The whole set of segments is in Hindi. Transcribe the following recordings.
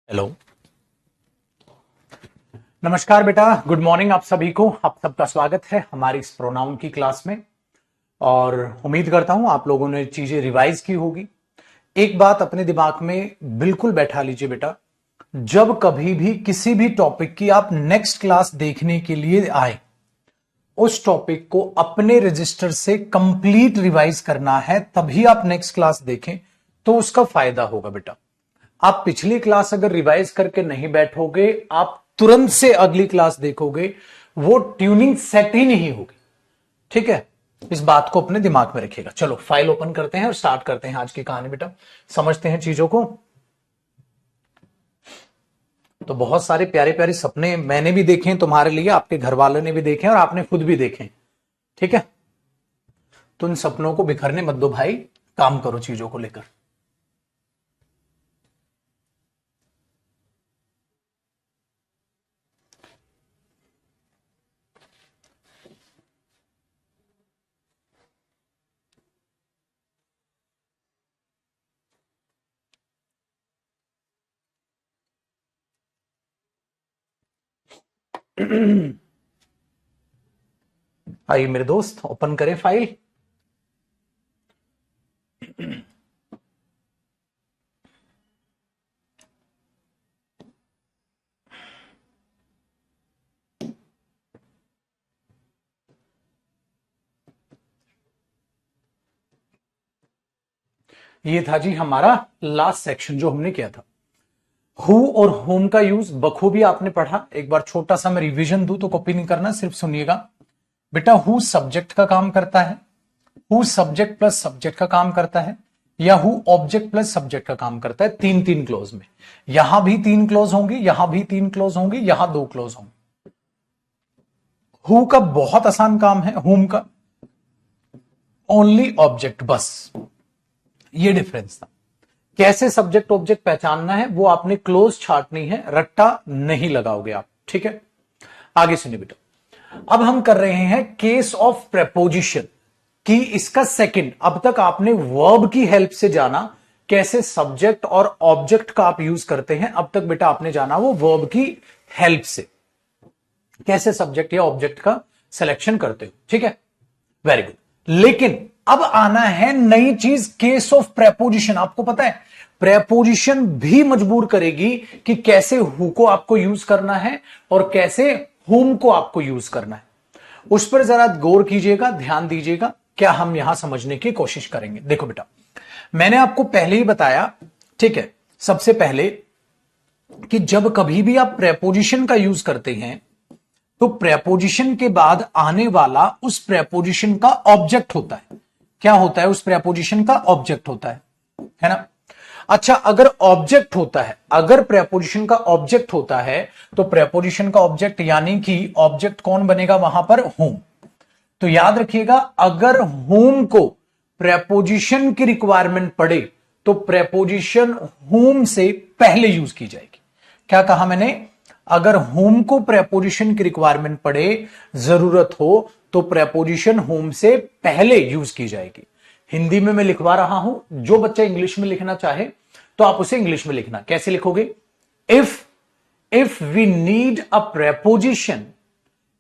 हेलो, नमस्कार बेटा, गुड मॉर्निंग आप सभी को। आप सबका स्वागत है हमारी इस प्रोनाउन की क्लास में। और उम्मीद करता हूं आप लोगों ने चीजें रिवाइज की होगी। एक बात अपने दिमाग में बिल्कुल बैठा लीजिए बेटा, जब कभी भी किसी भी टॉपिक की आप नेक्स्ट क्लास देखने के लिए आए, उस टॉपिक को अपने रजिस्टर से कंप्लीट रिवाइज करना है, तभी आप नेक्स्ट क्लास देखें तो उसका फायदा होगा बेटा। आप पिछली क्लास अगर रिवाइज करके नहीं बैठोगे, आप तुरंत से अगली क्लास देखोगे, वो ट्यूनिंग सेट ही नहीं होगी। ठीक है, इस बात को अपने दिमाग में रखिएगा। चलो फाइल ओपन करते हैं और स्टार्ट करते हैं आज की कहानी बेटा, समझते हैं चीजों को। तो बहुत सारे प्यारे प्यारे सपने मैंने भी देखे हैं तुम्हारे लिए, आपके घर वालों ने भी देखे और आपने खुद भी देखे। ठीक है, तो इन सपनों को बिखरने मत दो भाई, काम करो चीजों को लेकर। आइए मेरे दोस्त, ओपन करें फाइल। ये था जी हमारा लास्ट सेक्शन जो हमने किया था। हु और होम का यूज बखूबी आपने पढ़ा। एक बार छोटा सा मैं रिवीजन दूं तो कॉपी नहीं करना, सिर्फ सुनिएगा बेटा। हु सब्जेक्ट का काम करता है, हु सब्जेक्ट प्लस सब्जेक्ट का काम करता है, या हु ऑब्जेक्ट प्लस सब्जेक्ट का काम करता है। तीन तीन क्लोज में, यहां भी तीन क्लोज होंगी, यहां भी तीन क्लोज होंगी, यहां दो क्लोज होंगे। हु का बहुत आसान काम है, होम का ओनली ऑब्जेक्ट, बस ये डिफरेंस था। कैसे सब्जेक्ट ऑब्जेक्ट पहचानना है वो आपने क्लोज छाटनी है, रट्टा नहीं लगाओगे आप। ठीक है, आगे सुनिए बेटा। अब हम कर रहे हैं केस ऑफ प्रेपोजिशन कि इसका सेकंड। अब तक आपने वर्ब की हेल्प से जाना कैसे सब्जेक्ट और ऑब्जेक्ट का आप यूज करते हैं। अब तक बेटा आपने जाना वो वर्ब की हेल्प से कैसे सब्जेक्ट या ऑब्जेक्ट का सिलेक्शन करते हो। ठीक है, वेरी गुड। लेकिन अब आना है नई चीज, केस ऑफ प्रेपोजिशन। आपको पता है प्रेपोजिशन भी मजबूर करेगी कि कैसे हु को आपको यूज करना है और कैसे हुम को आपको यूज करना है। उस पर जरा गौर कीजिएगा, ध्यान दीजिएगा, क्या हम यहां समझने की कोशिश करेंगे। देखो बेटा, मैंने आपको पहले ही बताया, ठीक है, सबसे पहले कि जब कभी भी आप प्रेपोजिशन का यूज करते हैं तो प्रेपोजिशन के बाद आने वाला उस प्रेपोजिशन का ऑब्जेक्ट होता है। क्या होता है? उस प्रेपोजिशन का ऑब्जेक्ट होता है ना। अच्छा, अगर ऑब्जेक्ट होता है, अगर प्रेपोजिशन का ऑब्जेक्ट होता है तो प्रेपोजिशन का ऑब्जेक्ट यानी कि ऑब्जेक्ट कौन बनेगा वहां पर? होम। तो याद रखिएगा, अगर होम को प्रेपोजिशन की रिक्वायरमेंट पड़े तो प्रेपोजिशन होम से पहले यूज की जाएगी। क्या कहा मैंने? अगर होम को प्रेपोजिशन की रिक्वायरमेंट पड़े, जरूरत हो, तो प्रेपोजिशन होम से पहले यूज की जाएगी। हिंदी में मैं लिखवा रहा हूं, जो बच्चा इंग्लिश में लिखना चाहे तो आप उसे इंग्लिश में लिखना। कैसे लिखोगे? If we need a preposition,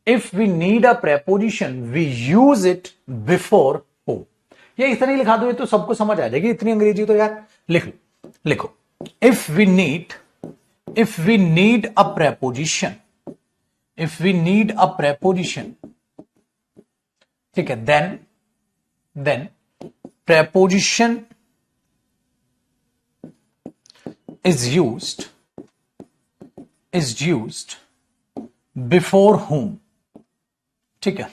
if we need a preposition we use it before whom. ये इतना ही लिखा दो, ये तो सबको समझ आ जाएगी। इतनी अंग्रेजी तो यार लिख लो, लिखो। If we need a preposition, if we need a preposition, ठीक है, then preposition is used before whom। ठीक है,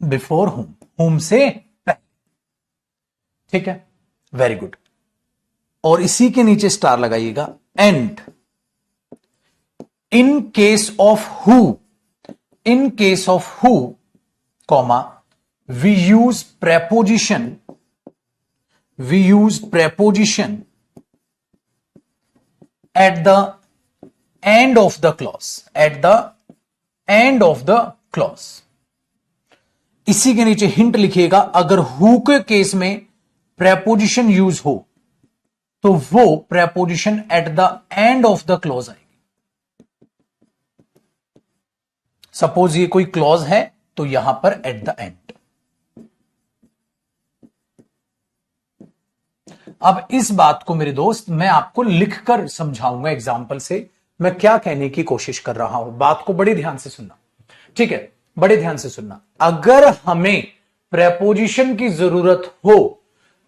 बिफोर whom से पहले। ठीक है, वेरी गुड। और इसी के नीचे स्टार लगाइएगा, and in case of who comma we use preposition at the end of the clause, इसी के नीचे हिंट लिखिएगा, अगर हु के केस में प्रेपोजिशन यूज हो तो वो preposition at the end of the clause आएगी। सपोज ये कोई क्लॉज है तो यहां पर एट द एंड। अब इस बात को मेरे दोस्त मैं आपको लिखकर समझाऊंगा एग्जाम्पल से, मैं क्या कहने की कोशिश कर रहा हूं। बात को बड़े ध्यान से सुनना, ठीक है, बड़े ध्यान से सुनना। अगर हमें प्रेपोजिशन की जरूरत हो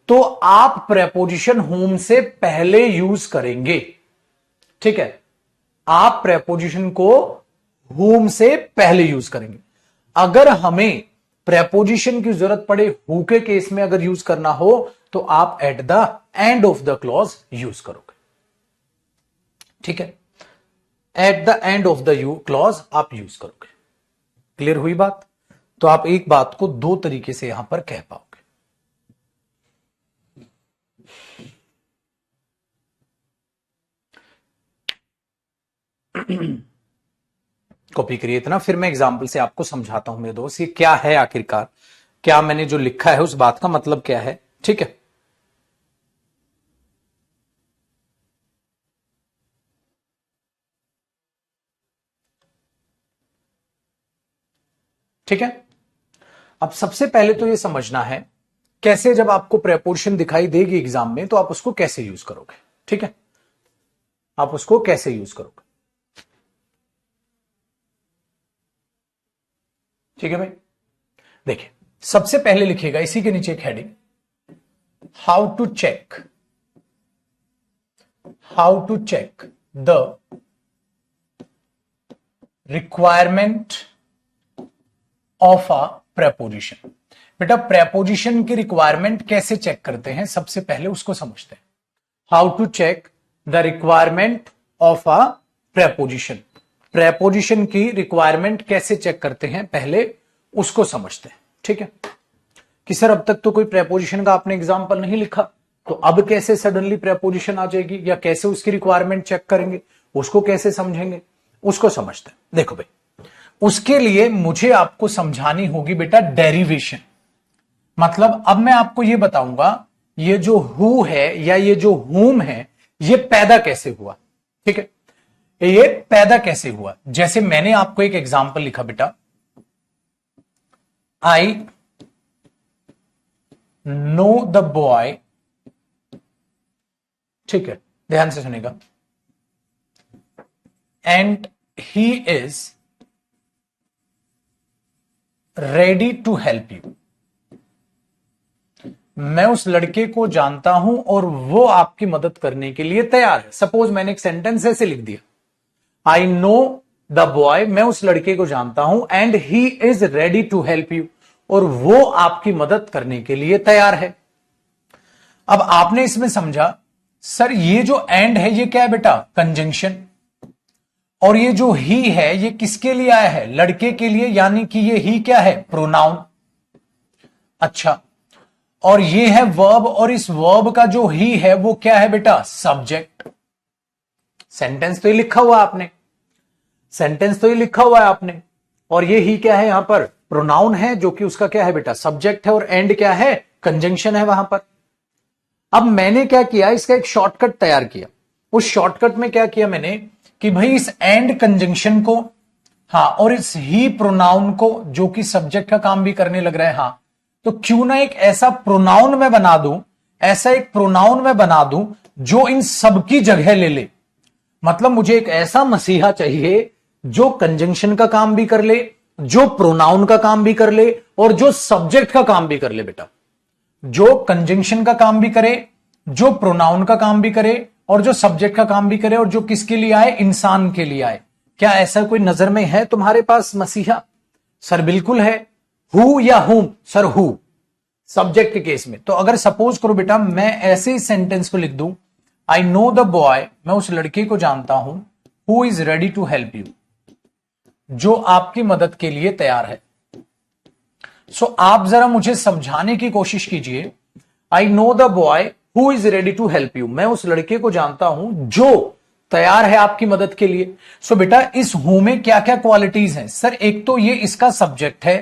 तो आप प्रेपोजिशन होम से पहले यूज करेंगे, ठीक है, आप प्रेपोजिशन को होम से पहले यूज करेंगे। अगर हमें प्रेपोजिशन की जरूरत पड़े हु के केस में अगर यूज करना हो तो आप eight the end of the clause use करोगे, ठीक है, eight the end of the clause आप यूज करोगे। क्लियर हुई बात? तो आप एक बात को दो तरीके से यहां पर कह पाओगे। कॉपी करिए इतना, फिर मैं एग्जाम्पल से आपको समझाता हूं मेरे दोस्त ये क्या है आखिरकार, क्या मैंने जो लिखा है उस बात का मतलब क्या है, ठीक है। ठीक है, अब सबसे पहले तो ये समझना है कैसे, जब आपको प्रेपोजिशन दिखाई देगी एग्जाम में तो आप उसको कैसे यूज करोगे, ठीक है, आप उसको कैसे यूज करोगे, ठीक है भाई। देखिए सबसे पहले लिखिएगा इसी के नीचे एक heading, how to check the requirement of a preposition. बेटा प्रेपोजिशन की रिक्वायरमेंट कैसे चेक करते हैं, सबसे पहले उसको समझते हैं। How to check the requirement of a preposition, preposition की रिक्वायरमेंट कैसे चेक करते हैं पहले उसको समझते हैं, ठीक है। कि सर अब तक तो कोई प्रेपोजिशन का आपने एग्जांपल नहीं लिखा, तो अब कैसे सडनली प्रेपोजिशन आ जाएगी, या कैसे उसकी रिक्वायरमेंट चेक करेंगे, उसको कैसे समझेंगे, उसको समझते हैं। देखो भाई उसके लिए मुझे आपको समझानी होगी बेटा डेरिवेशन। मतलब अब मैं आपको यह बताऊंगा ये जो हु है या ये जो हुम है ये पैदा कैसे हुआ, ठीक है, ये पैदा कैसे हुआ। जैसे मैंने आपको एक एग्जांपल लिखा बेटा, आई नो द बॉय, ठीक है, ध्यान से सुनेगा, and he is ready to help you. मैं उस लड़के को जानता हूं और वो आपकी मदद करने के लिए तैयार है। सपोज मैंने एक सेंटेंस ऐसे लिख दिया, आई नो द बॉय, मैं उस लड़के को जानता हूं, and he is ready to help you, और वो आपकी मदद करने के लिए तैयार है। अब आपने इसमें समझा सर ये जो एंड है ये क्या है बेटा, कंजंक्शन, और ये जो ही है ये किसके लिए आया है, लड़के के लिए, यानी कि ये ही क्या है, प्रोनाउन। अच्छा, और ये है वर्ब, और इस वर्ब का जो ही है वो क्या है बेटा, सब्जेक्ट। सेंटेंस तो ये लिखा हुआ आपने, सेंटेंस तो ये लिखा हुआ है आपने, और ये ही क्या है यहां पर, प्रोनाउन है, जो कि उसका क्या है बेटा, सब्जेक्ट है, और एंड क्या है, कंजंक्शन है वहां पर। अब मैंने क्या किया, इसका एक शॉर्टकट तैयार किया। उस शॉर्टकट में क्या किया मैंने कि भाई इस एंड कंजंक्शन को, हाँ, और इस ही प्रोनाउन को जो कि सब्जेक्ट का काम भी करने लग रहा है, हाँ, तो क्यों ना एक ऐसा प्रोनाउन में बना दूं, ऐसा एक प्रोनाउन में बना दूं जो इन सबकी जगह ले ले। मतलब मुझे एक ऐसा मसीहा चाहिए जो कंजंक्शन का काम भी कर ले, जो प्रोनाउन का काम भी कर ले, और जो सब्जेक्ट का काम भी कर ले बेटा। जो कंजंक्शन का काम भी करे, जो प्रोनाउन का काम भी करे, और जो सब्जेक्ट का काम भी करे, और जो किसके लिए आए, इंसान के लिए आए। क्या ऐसा कोई नजर में है तुम्हारे पास मसीहा? सर बिल्कुल है। हु या हुम? सर हु, सब्जेक्ट के केस में। तो अगर सपोज करो बेटा मैं ऐसे ही सेंटेंस को लिख दूं, आई नो द बॉय, मैं उस लड़के को जानता हूं, who is ready to help you, जो आपकी मदद के लिए तैयार है। सो आप जरा मुझे समझाने की कोशिश कीजिए, I know the boy who is ready to help you, मैं उस लड़के को जानता हूं जो तैयार है आपकी मदद के लिए। सो बेटा इस हु में क्या क्या क्वालिटीज हैं? सर एक तो ये इसका सब्जेक्ट है,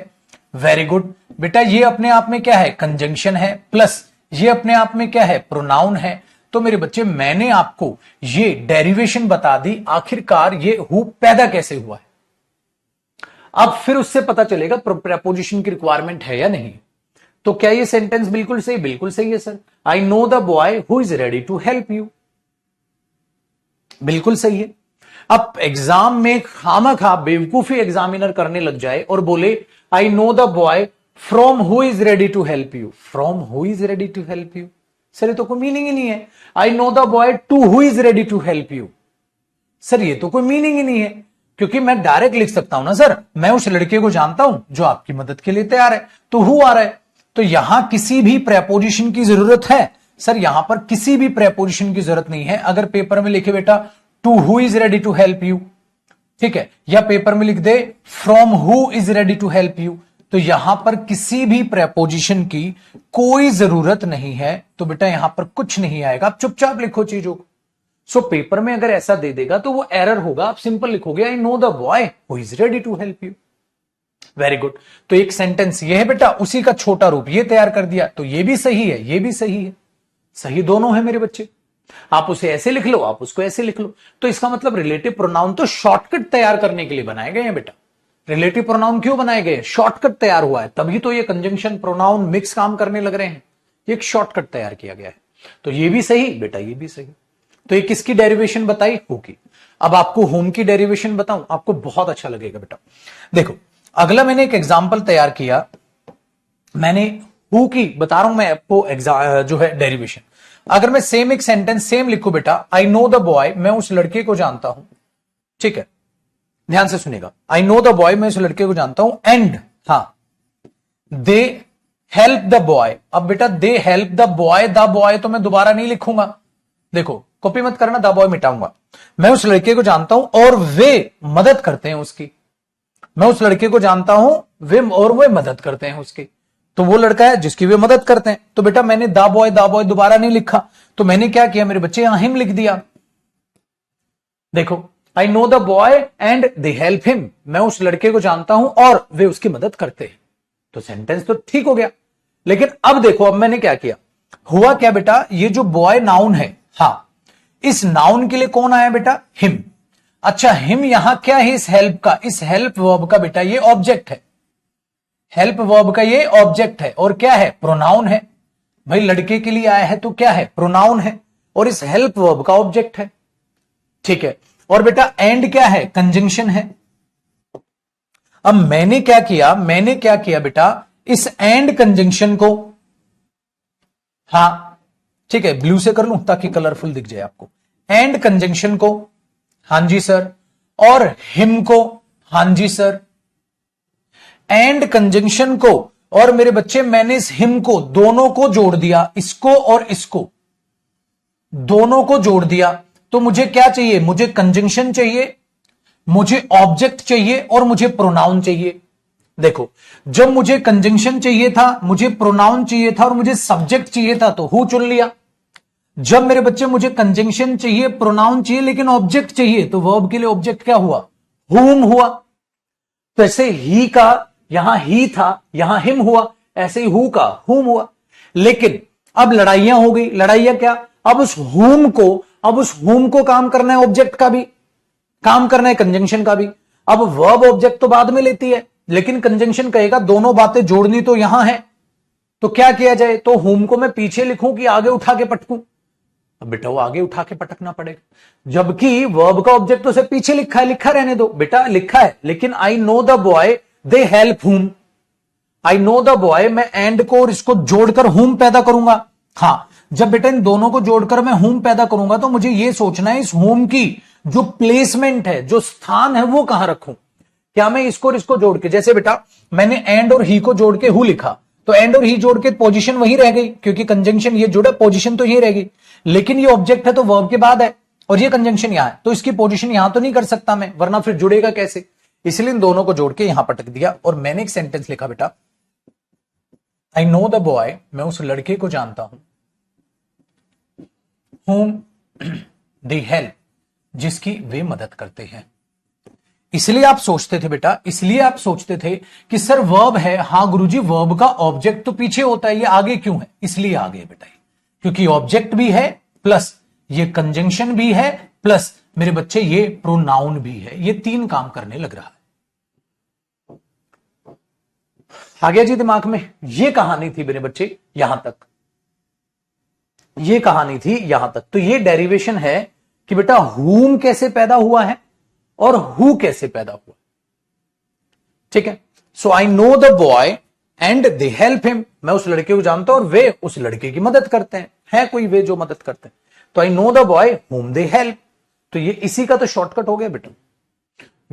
वेरी गुड बेटा, ये अपने आप में क्या है, कंजंक्शन है, प्लस ये अपने आप में क्या है, प्रोनाउन है। तो मेरे बच्चे मैंने आपको ये डेरिवेशन बता दी, आखिरकार ये हु पैदा कैसे हुआ है। अब फिर उससे पता चलेगा प्रेपोजिशन की रिक्वायरमेंट है या नहीं। तो क्या ये सेंटेंस बिल्कुल सही? बिल्कुल सही है sir. I know the boy who is ready to help you, बिल्कुल सही है। अब एग्जाम में खामखा बेवकूफी एग्जामिनर करने लग जाए और बोले I know the boy from who is ready to help you. From who is ready to help you, sir ये तो कोई मीनिंग ही नहीं है। I know the boy to who is ready to help you, sir ये तो कोई मीनिंग ही नहीं है, क्योंकि मैं डायरेक्ट लिख सकता हूं ना सर, मैं उस लड़के को जानता हूं जो आपकी मदद के लिए तैयार है, तो हु आ रहा है। तो यहां किसी भी प्रेपोजिशन की जरूरत है? सर यहां पर किसी भी प्रेपोजिशन की जरूरत नहीं है। अगर पेपर में लिखे बेटा to who is ready to help you, ठीक है, या पेपर में लिख दे from who is ready to help you, तो यहां पर किसी भी प्रेपोजिशन की कोई जरूरत नहीं है। तो बेटा यहां पर कुछ नहीं आएगा, आप चुपचाप लिखो चीजों को। सो पेपर में अगर ऐसा दे देगा तो वो एरर होगा। आप सिंपल लिखोगे I know the boy who is ready to help you. Very good. तो एक सेंटेंस ये है बेटा, उसी का छोटा रूप ये तैयार कर दिया, तो ये भी सही है, ये भी सही है, सही दोनों है मेरे बच्चे। आप उसे ऐसे लिख लो, आप उसको ऐसे लिख लो। तो इसका मतलब रिलेटिव प्रोनाउन तो शॉर्टकट तैयार करने के लिए बनाए गए हैं बेटा। रिलेटिव प्रोनाउन क्यों बनाए गए? शॉर्टकट तैयार हुआ है, तभी तो ये कंजंक्शन प्रोनाउन मिक्स काम करने लग रहे हैं। एक शॉर्टकट तैयार किया गया है। तो ये भी सही बेटा, ये भी सही। तो ये किसकी डेरिवेशन बताई? हु की। अब आपको होम की डेरिवेशन बताऊं, आपको बहुत अच्छा लगेगा बेटा। देखो अगला मैंने एक एग्जाम्पल तैयार किया, मैंने हु की बता रहा हूं मैं आपको जो है डेरिवेशन। अगर मैं सेम एक सेंटेंस सेम लिखूं बेटा, आई नो द बॉय, मैं उस लड़के को जानता हूं, ठीक है, ध्यान से सुनेगा। आई नो द बॉय, मैं उस लड़के को जानता हूं, and they help the boy. अब बेटा दे हेल्प द बॉय तो मैं दोबारा नहीं लिखूंगा, देखो कॉपी मत करना, द बॉय मिटाऊंगा। मैं उस लड़के को जानता हूं और वे मदद करते हैं उसकी। मैं उस लड़के को जानता हूं वे मदद करते हैं उसकी। तो वो लड़का है जिसकी वे मदद करते हैं। तो बेटा मैंने द बॉय दोबारा नहीं लिखा, तो मैंने क्या किया मेरे बच्चे, यहां हिम लिख दिया। देखो आई know the boy and they help him, मैं उस लड़के को जानता हूं और वे उसकी मदद करते हैं। तो सेंटेंस तो ठीक हो गया। लेकिन अब देखो, अब मैंने क्या किया, हुआ क्या बेटा, ये जो बॉय नाउन है, इस नाउन के लिए कौन आया बेटा, हिम। अच्छा हिम यहां क्या है इस हेल्प का, इस हेल्प वर्ब का बेटा ये ऑब्जेक्ट है। हेल्प वर्ब का ये ऑब्जेक्ट है और क्या है, प्रोनाउन है। भाई लड़के के लिए आया है तो क्या है, प्रोनाउन है, और इस हेल्प वर्ब का ऑब्जेक्ट है, ठीक है। और बेटा एंड क्या है, कंजंक्शन है। अब मैंने क्या किया बेटा, इस एंड कंजंक्शन को, ठीक है, ब्लू से कर लूं ताकि कलरफुल दिख जाए आपको। एंड कंजंक्शन को, हां जी सर, और हिम को, हां जी सर। एंड कंजंक्शन को और मेरे बच्चे मैंने इस हिम को दोनों को जोड़ दिया, इसको और इसको दोनों को जोड़ दिया। तो मुझे क्या चाहिए, मुझे कंजंक्शन चाहिए, मुझे ऑब्जेक्ट चाहिए और मुझे प्रोनाउन चाहिए। देखो जब मुझे कंजंक्शन चाहिए था, मुझे प्रोनाउन चाहिए था और मुझे सब्जेक्ट चाहिए था, तो हु चुन लिया। जब मेरे बच्चे मुझे कंजंक्शन चाहिए, प्रोनाउन चाहिए लेकिन ऑब्जेक्ट चाहिए, तो वर्ब के लिए ऑब्जेक्ट क्या हुआ, हुम हुआ। तो ऐसे ही का यहां ही था, यहां हिम हुआ, ऐसे ही हु का हुम हुआ। लेकिन अब लड़ाइयां हो गई। लड़ाइयां क्या, अब उस हुम को काम करना है, ऑब्जेक्ट का भी काम करना है, कंजंक्शन का भी। अब वर्ब ऑब्जेक्ट तो बाद में लेती है, लेकिन कंजंक्शन कहेगा दोनों बातें जोड़नी तो यहां है। तो क्या किया जाए, तो हुम को मैं पीछे लिखूं कि आगे उठा के पटकूं। अब बेटा वो आगे उठा के पटकना पड़ेगा, जबकि वर्ब का ऑब्जेक्ट तो उसे पीछे लिखा है, लिखा रहने दो बेटा, लिखा है। लेकिन आई know the boy they help हुम, आई नो द बॉय, मैं एंड को और इसको जोड़कर हुम पैदा करूंगा। जब बेटा इन दोनों को जोड़कर मैं हुम पैदा करूंगा तो मुझे यह सोचना है इस हुम की जो प्लेसमेंट है, जो स्थान है, वो कहां रखूं। क्या मैं इसको और इसको जोड़ के, जैसे बेटा मैंने एंड और ही को जोड़ के हु लिखा, तो एंड और ही जोड़ के पोजीशन वही रह गई, क्योंकि कंजंक्शन ये जुड़ा, पोजीशन तो ये रह गई। लेकिन ये ऑब्जेक्ट है तो वर्ब के बाद है और ये कंजंक्शन यहां है, तो इसकी पोजीशन यहां तो नहीं कर सकता मैं, वरना फिर जुड़ेगा कैसे। इसलिए इन दोनों को जोड़ के यहां पटक दिया और मैंने एक सेंटेंस लिखा बेटा, आई नो द बॉय, मैं उस लड़के को जानता हूं, whom they help, जिसकी वे मदद करते हैं। इसलिए आप सोचते थे बेटा, इसलिए आप सोचते थे कि सर वर्ब है, हां गुरुजी वर्ब का ऑब्जेक्ट तो पीछे होता है, ये आगे क्यों है, इसलिए आगे बेटा, क्योंकि ऑब्जेक्ट भी है प्लस ये कंजंक्शन भी है, प्लस मेरे बच्चे ये प्रोनाउन भी है। ये तीन काम करने लग रहा है। आ गया जी दिमाग में? ये कहानी थी मेरे बच्चे यहां तक, ये कहानी थी यहां तक। तो ये डेरिवेशन है कि बेटा whom कैसे पैदा हुआ है और who कैसे पैदा हुआ। ठीक है, so I know the boy and they help him. मैं उस लड़के को जानता हूं और वे उस लड़के की मदद करते हैं। है कोई वे जो मदद करते हैं? तो आई know the boy whom they help. तो ये इसी का तो शॉर्टकट हो गया बेटा।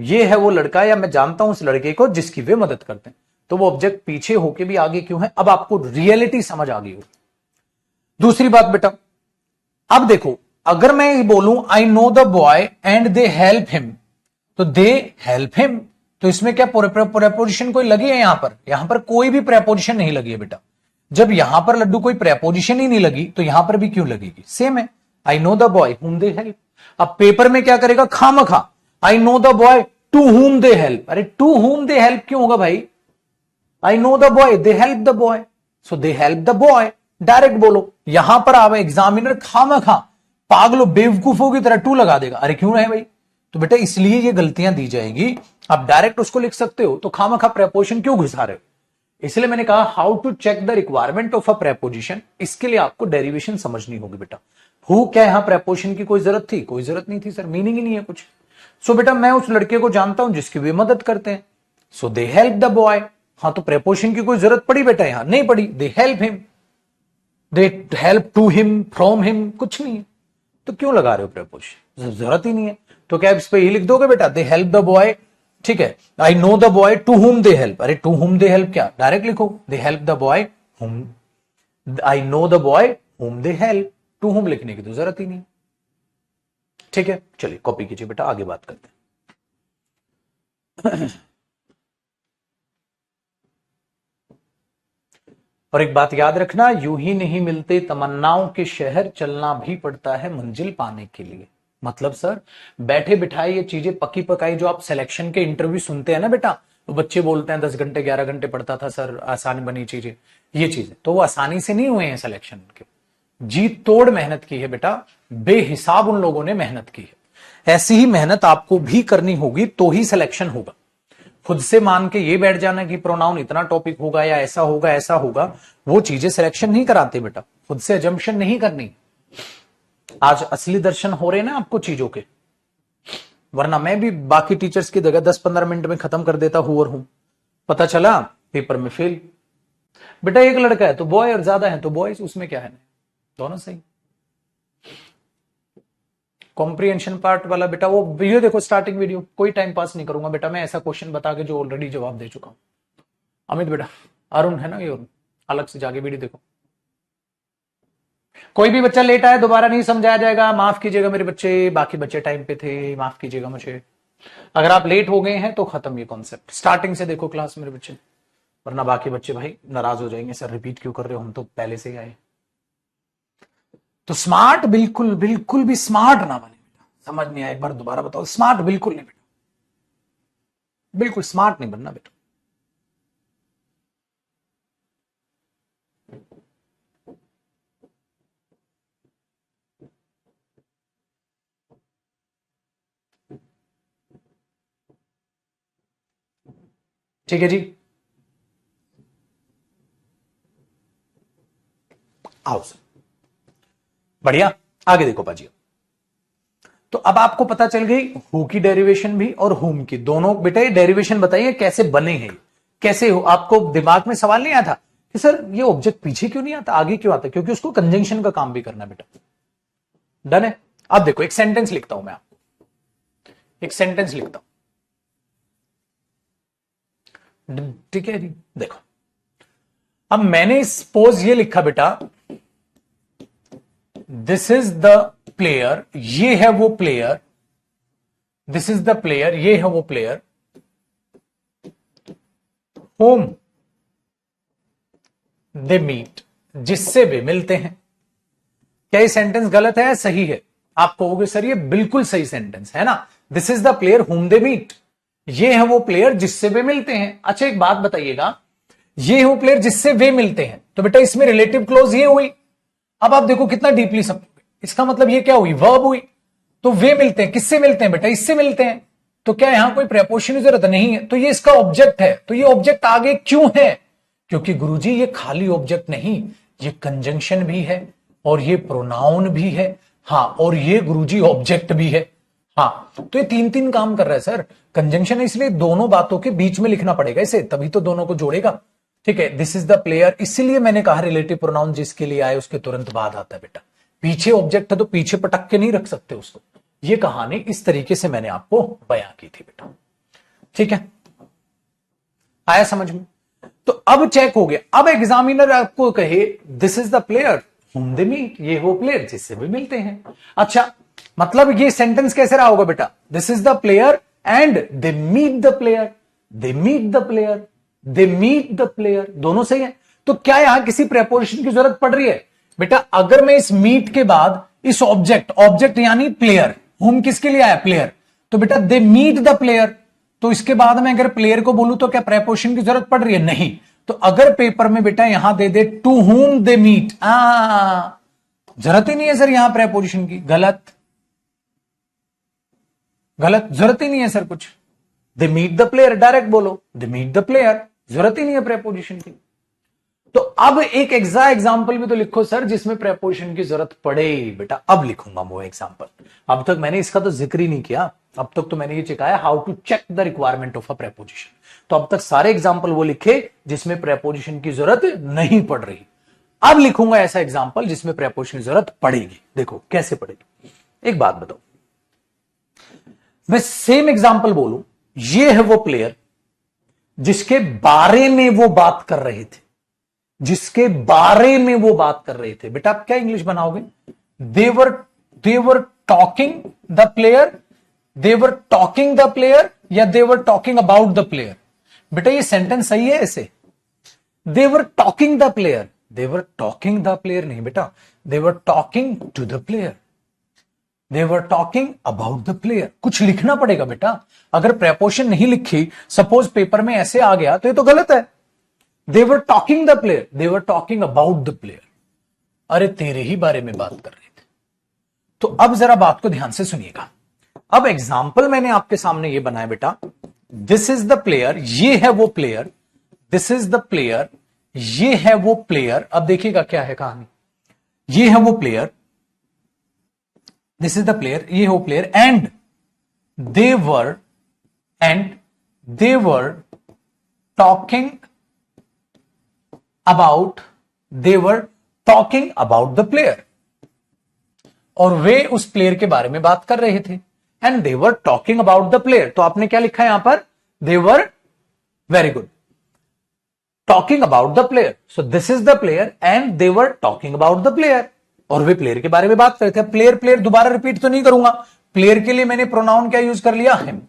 ये है वो लड़का, या मैं जानता हूं उस लड़के को जिसकी वे मदद करते हैं। तो वो ऑब्जेक्ट पीछे होके भी आगे क्यों है? अब आपको रियलिटी समझ आ गई हो। दूसरी बात बेटा, अब देखो, अगर मैं बोलूं आई know the boy and they help him, तो दे हेल्प हिम, तो इसमें क्या प्रेपोजिशन कोई लगी है? यहां पर कोई भी प्रेपोजिशन नहीं लगी है बेटा। जब यहां पर लड्डू कोई प्रेपोजिशन ही नहीं लगी, तो यहां पर भी क्यों लगेगी? सेम है, आई नो द बॉय हुम दे हेल्प। अब पेपर में क्या करेगा? खामखा I know the boy to whom they help. अरे टू हुम दे हेल्प क्यों होगा भाई? आई know the boy they help the boy, so they help the boy. Direct बोलो। यहां पर आवे एग्जामिनर खामखा पागलो बेवकूफों की तरह टू लगा देगा। अरे क्यों है भाई? तो बेटा इसलिए ये गलतियां दी जाएगी। आप डायरेक्ट उसको लिख सकते हो, तो खामखा प्रेपोजिशन क्यों घुसा रहे हो? इसलिए मैंने कहा how to check the requirement of a preposition. इसके लिए आपको डेरिवेशन समझनी होगी बेटा। हु क्या यहां प्रेपोजिशन की कोई जरूरत थी? कोई जरूरत नहीं थी सर, मीनिंग ही नहीं है कुछ। सो बेटा मैं उस लड़के को जानता हूं जिसकी वे मदद करते हैं, सो दे हेल्प द बॉय। हाँ, तो प्रेपोजिशन की कोई जरूरत पड़ी बेटा? यहां नहीं पड़ी। They help him, they help to him, from him, कुछ नहीं है। तो क्यों लगा रहे हो प्रेपोजिशन? जरूरत ही नहीं है। तो क्या इस पे ही लिख दोगे बेटा, दे हेल्प द बॉय। ठीक है, I know the boy to whom they help. अरे टू हुम दे हेल्प क्या? डायरेक्ट लिखो दे हेल्प द बॉय हुम, आई नो द बॉय हुम दे हेल्प। टू हुम लिखने की तो जरूरत ही नहीं। ठीक है, चलिए कॉपी कीजिए बेटा, आगे बात करते हैं। और एक बात याद रखना, यूं ही नहीं मिलते तमन्नाओं के शहर, चलना भी पड़ता है मंजिल पाने के लिए। मतलब सर बैठे बिठाए ये चीजें पकी पकाई जो आप सिलेक्शन के इंटरव्यू सुनते हैं ना बेटा, तो बच्चे बोलते हैं 10 घंटे 11 घंटे पढ़ता था सर, आसानी बनी चीजें, ये चीजें तो वो आसानी से नहीं हुए हैं सिलेक्शन के। जी तोड़ मेहनत की है बेटा, बेहिसाब उन लोगों ने मेहनत की है। ऐसी ही मेहनत आपको भी करनी होगी तो ही सिलेक्शन होगा। खुद से मान के ये बैठ जाना कि प्रोनाउन इतना टॉपिक होगा या ऐसा होगा ऐसा होगा, वो चीजें सिलेक्शन नहीं कराते बेटा। खुद से अजम्पशन नहीं करनी। आज असली दर्शन हो रहे ना आपको चीजों के, वरना मैं भी बाकी टीचर्स की जगह 10-15 मिनट में खत्म कर देता हूं और हूं। पता चला पेपर में फेल। बेटा एक लड़का है तो बॉय और ज्यादा है तो बॉयज, उसमें क्या है? दोनों सही। कॉम्प्रिहेंशन पार्ट वाला बेटा वो वीडियो देखो, स्टार्टिंग वीडियो। कोई टाइम पास नहीं करूंगा बेटा मैं, ऐसा क्वेश्चन बता के जो ऑलरेडी जवाब दे चुका हूं। अमित बेटा, अरुण है ना ये, अलग से जाके वीडियो देखो। कोई भी बच्चा लेट आया दोबारा नहीं समझाया जाएगा, माफ कीजिएगा मेरे बच्चे, बाकी बच्चे टाइम पे थे, माफ कीजिएगा मुझे। अगर आप लेट हो गए हैं तो खत्म ये कॉन्सेप्ट, स्टार्टिंग से देखो क्लास मेरे बच्चे, वरना बाकी बच्चे भाई नाराज हो जाएंगे, सर रिपीट क्यों कर रहे हो, हम तो पहले से ही आए। तो स्मार्ट बिल्कुल बिल्कुल भी स्मार्ट ना बने बेटा। समझ नहीं आया एक बार दोबारा बताओ, स्मार्ट बिल्कुल नहीं बेटा, बिल्कुल स्मार्ट नहीं बनना बेटा। ठीक है जी, आओ सर, बढ़िया। आगे देखो पाजी, तो अब आपको पता चल गई हु की डेरिवेशन भी और हुम की, दोनों बेटा। ये डेरिवेशन बताइए कैसे बने हैं, कैसे हो? आपको दिमाग में सवाल नहीं आया था कि सर ये ऑब्जेक्ट पीछे क्यों नहीं आता, आगे क्यों आता? क्योंकि उसको कंजंक्शन का काम भी करना बेटा। डन है। अब देखो एक सेंटेंस लिखता हूं मैं आपको, एक सेंटेंस लिखता हूं, ठीक है जी। देखो अब मैंने सपोज ये लिखा बेटा, दिस इज द प्लेयर, ये है वो player, this is the player, ये है वो प्लेयर, होम दे मीट, जिससे वे मिलते हैं। क्या ये सेंटेंस गलत है या सही है? आप कहोगे सर ये बिल्कुल सही सेंटेंस है ना, this is the player whom they meet, ये है वो प्लेयर जिससे वे मिलते हैं। अच्छा एक बात बताइएगा, ये है वो प्लेयर जिससे वे मिलते हैं, तो बेटा इसमें रिलेटिव क्लोज ये हुई। अब आप देखो कितना डीपली समझोगे। इसका मतलब ये क्या हुई, वर्ब हुई। तो वे मिलते हैं, किससे मिलते हैं बेटा, इससे मिलते हैं। तो क्या यहां कोई प्रेपोजिशन की जरूरत नहीं है, तो ये इसका ऑब्जेक्ट है। तो ये ऑब्जेक्ट आगे क्यों है, क्योंकि गुरुजी ये खाली ऑब्जेक्ट नहीं, ये कंजंक्शन भी है और ये प्रोनाउन भी है। हाँ, और ये गुरुजी ऑब्जेक्ट भी है। हाँ, तो ये तीन तीन काम कर रहा है सर। कंजंक्शन है इसलिए दोनों बातों के बीच में लिखना पड़ेगा इसे, तभी तो दोनों को जोड़ेगा। ठीक है, दिस इज द प्लेयर, इसीलिए मैंने कहा रिलेटिव प्रोनाउन जिसके लिए आए उसके तुरंत बाद आता है बेटा। पीछे ऑब्जेक्ट है तो पीछे पटक के नहीं रख सकते उसको। ये कहानी इस तरीके से मैंने आपको बयां की थी बेटा। ठीक है, आया समझ में। तो अब चेक हो गया। अब एग्जामिनर आपको कहे दिस इज द प्लेयर हुम दे मीट, ये वो प्लेयर जिससे भी मिलते हैं। अच्छा, मतलब ये सेंटेंस कैसे रहा होगा बेटा, this is the player and they meet the player, they meet the player, they meet the player, दोनों सही है। तो क्या यहां किसी प्रेपोजिशन की जरूरत पड़ रही है बेटा? अगर मैं इस मीट के बाद इस ऑब्जेक्ट यानी प्लेयर, हुम किसके लिए आया, प्लेयर, तो बेटा दे मीट द प्लेयर, तो इसके बाद में अगर प्लेयर को बोलूं तो क्या प्रेपोजिशन की जरूरत पड़ रही है? नहीं। तो अगर पेपर में बेटा यहां दे दे टू हुम दे मीट, जरूरत ही नहीं है सर यहां प्रेपोजिशन की, गलत, जरूरत ही नहीं है सर कुछ। They meet the player direct बोलो, दे मीट द प्लेयर, जरूरत ही नहीं है प्रेपोजिशन की। तो अब एक एग्जाम्पल भी तो लिखो सर जिसमें प्रेपोजिशन की जरूरत पड़े बेटा। अब लिखूंगा वो एग्जाम्पल। अब तक मैंने इसका तो जिक्र ही नहीं किया, अब तक तो मैंने ये सिखाया how to check the requirement of a preposition. तो अब तक सारे एग्जाम्पल वो लिखे जिसमें प्रेपोजिशन की जरूरत नहीं पड़ रही। अब लिखूंगा ऐसा एग्जाम्पल जिसमें प्रेपोजिशन की जरूरत पड़ेगी। देखो कैसे पड़ेगी। एक बात बताओ, मैं सेम एग्जाम्पल बोलूं, ये है वो प्लेयर जिसके बारे में वो बात कर रहे थे, जिसके बारे में वो बात कर रहे थे। बेटा आप क्या इंग्लिश बनाओगे, they were talking the player, they were talking the player, या they were talking about the player? बेटा ये सेंटेंस सही है ऐसे, they were talking the player, they were talking the player नहीं बेटा, they were talking to the player, they were talking about the player. कुछ लिखना पड़ेगा बेटा। अगर प्रेपोजिशन नहीं लिखी, सपोज पेपर में ऐसे आ गया तो ये तो गलत है। They were talking the player, they were talking about the player. अरे तेरे ही बारे में बात कर रहे थे। तो अब जरा बात को ध्यान से सुनिएगा। अब एग्जाम्पल मैंने आपके सामने ये बनाया बेटा, दिस इज द प्लेयर, ये है वो player, this is the player, ये है वो प्लेयर। अब देखिएगा क्या है कहानी, ये है वो player, this is the player, ये है वो player, and they were talking about, they were talking about the player, और वे उस प्लेयर के बारे में बात कर रहे थे। And they were talking about the player, तो आपने क्या लिखा है यहां पर, they were, very good, talking about the player. So this is the player and they were talking about the player, और वे प्लेयर के बारे में बात कर रहे थे। प्लेयर प्लेयर दोबारा रिपीट तो नहीं करूंगा, प्लेयर के लिए मैंने प्रोनाउन क्या यूज कर लिया, him.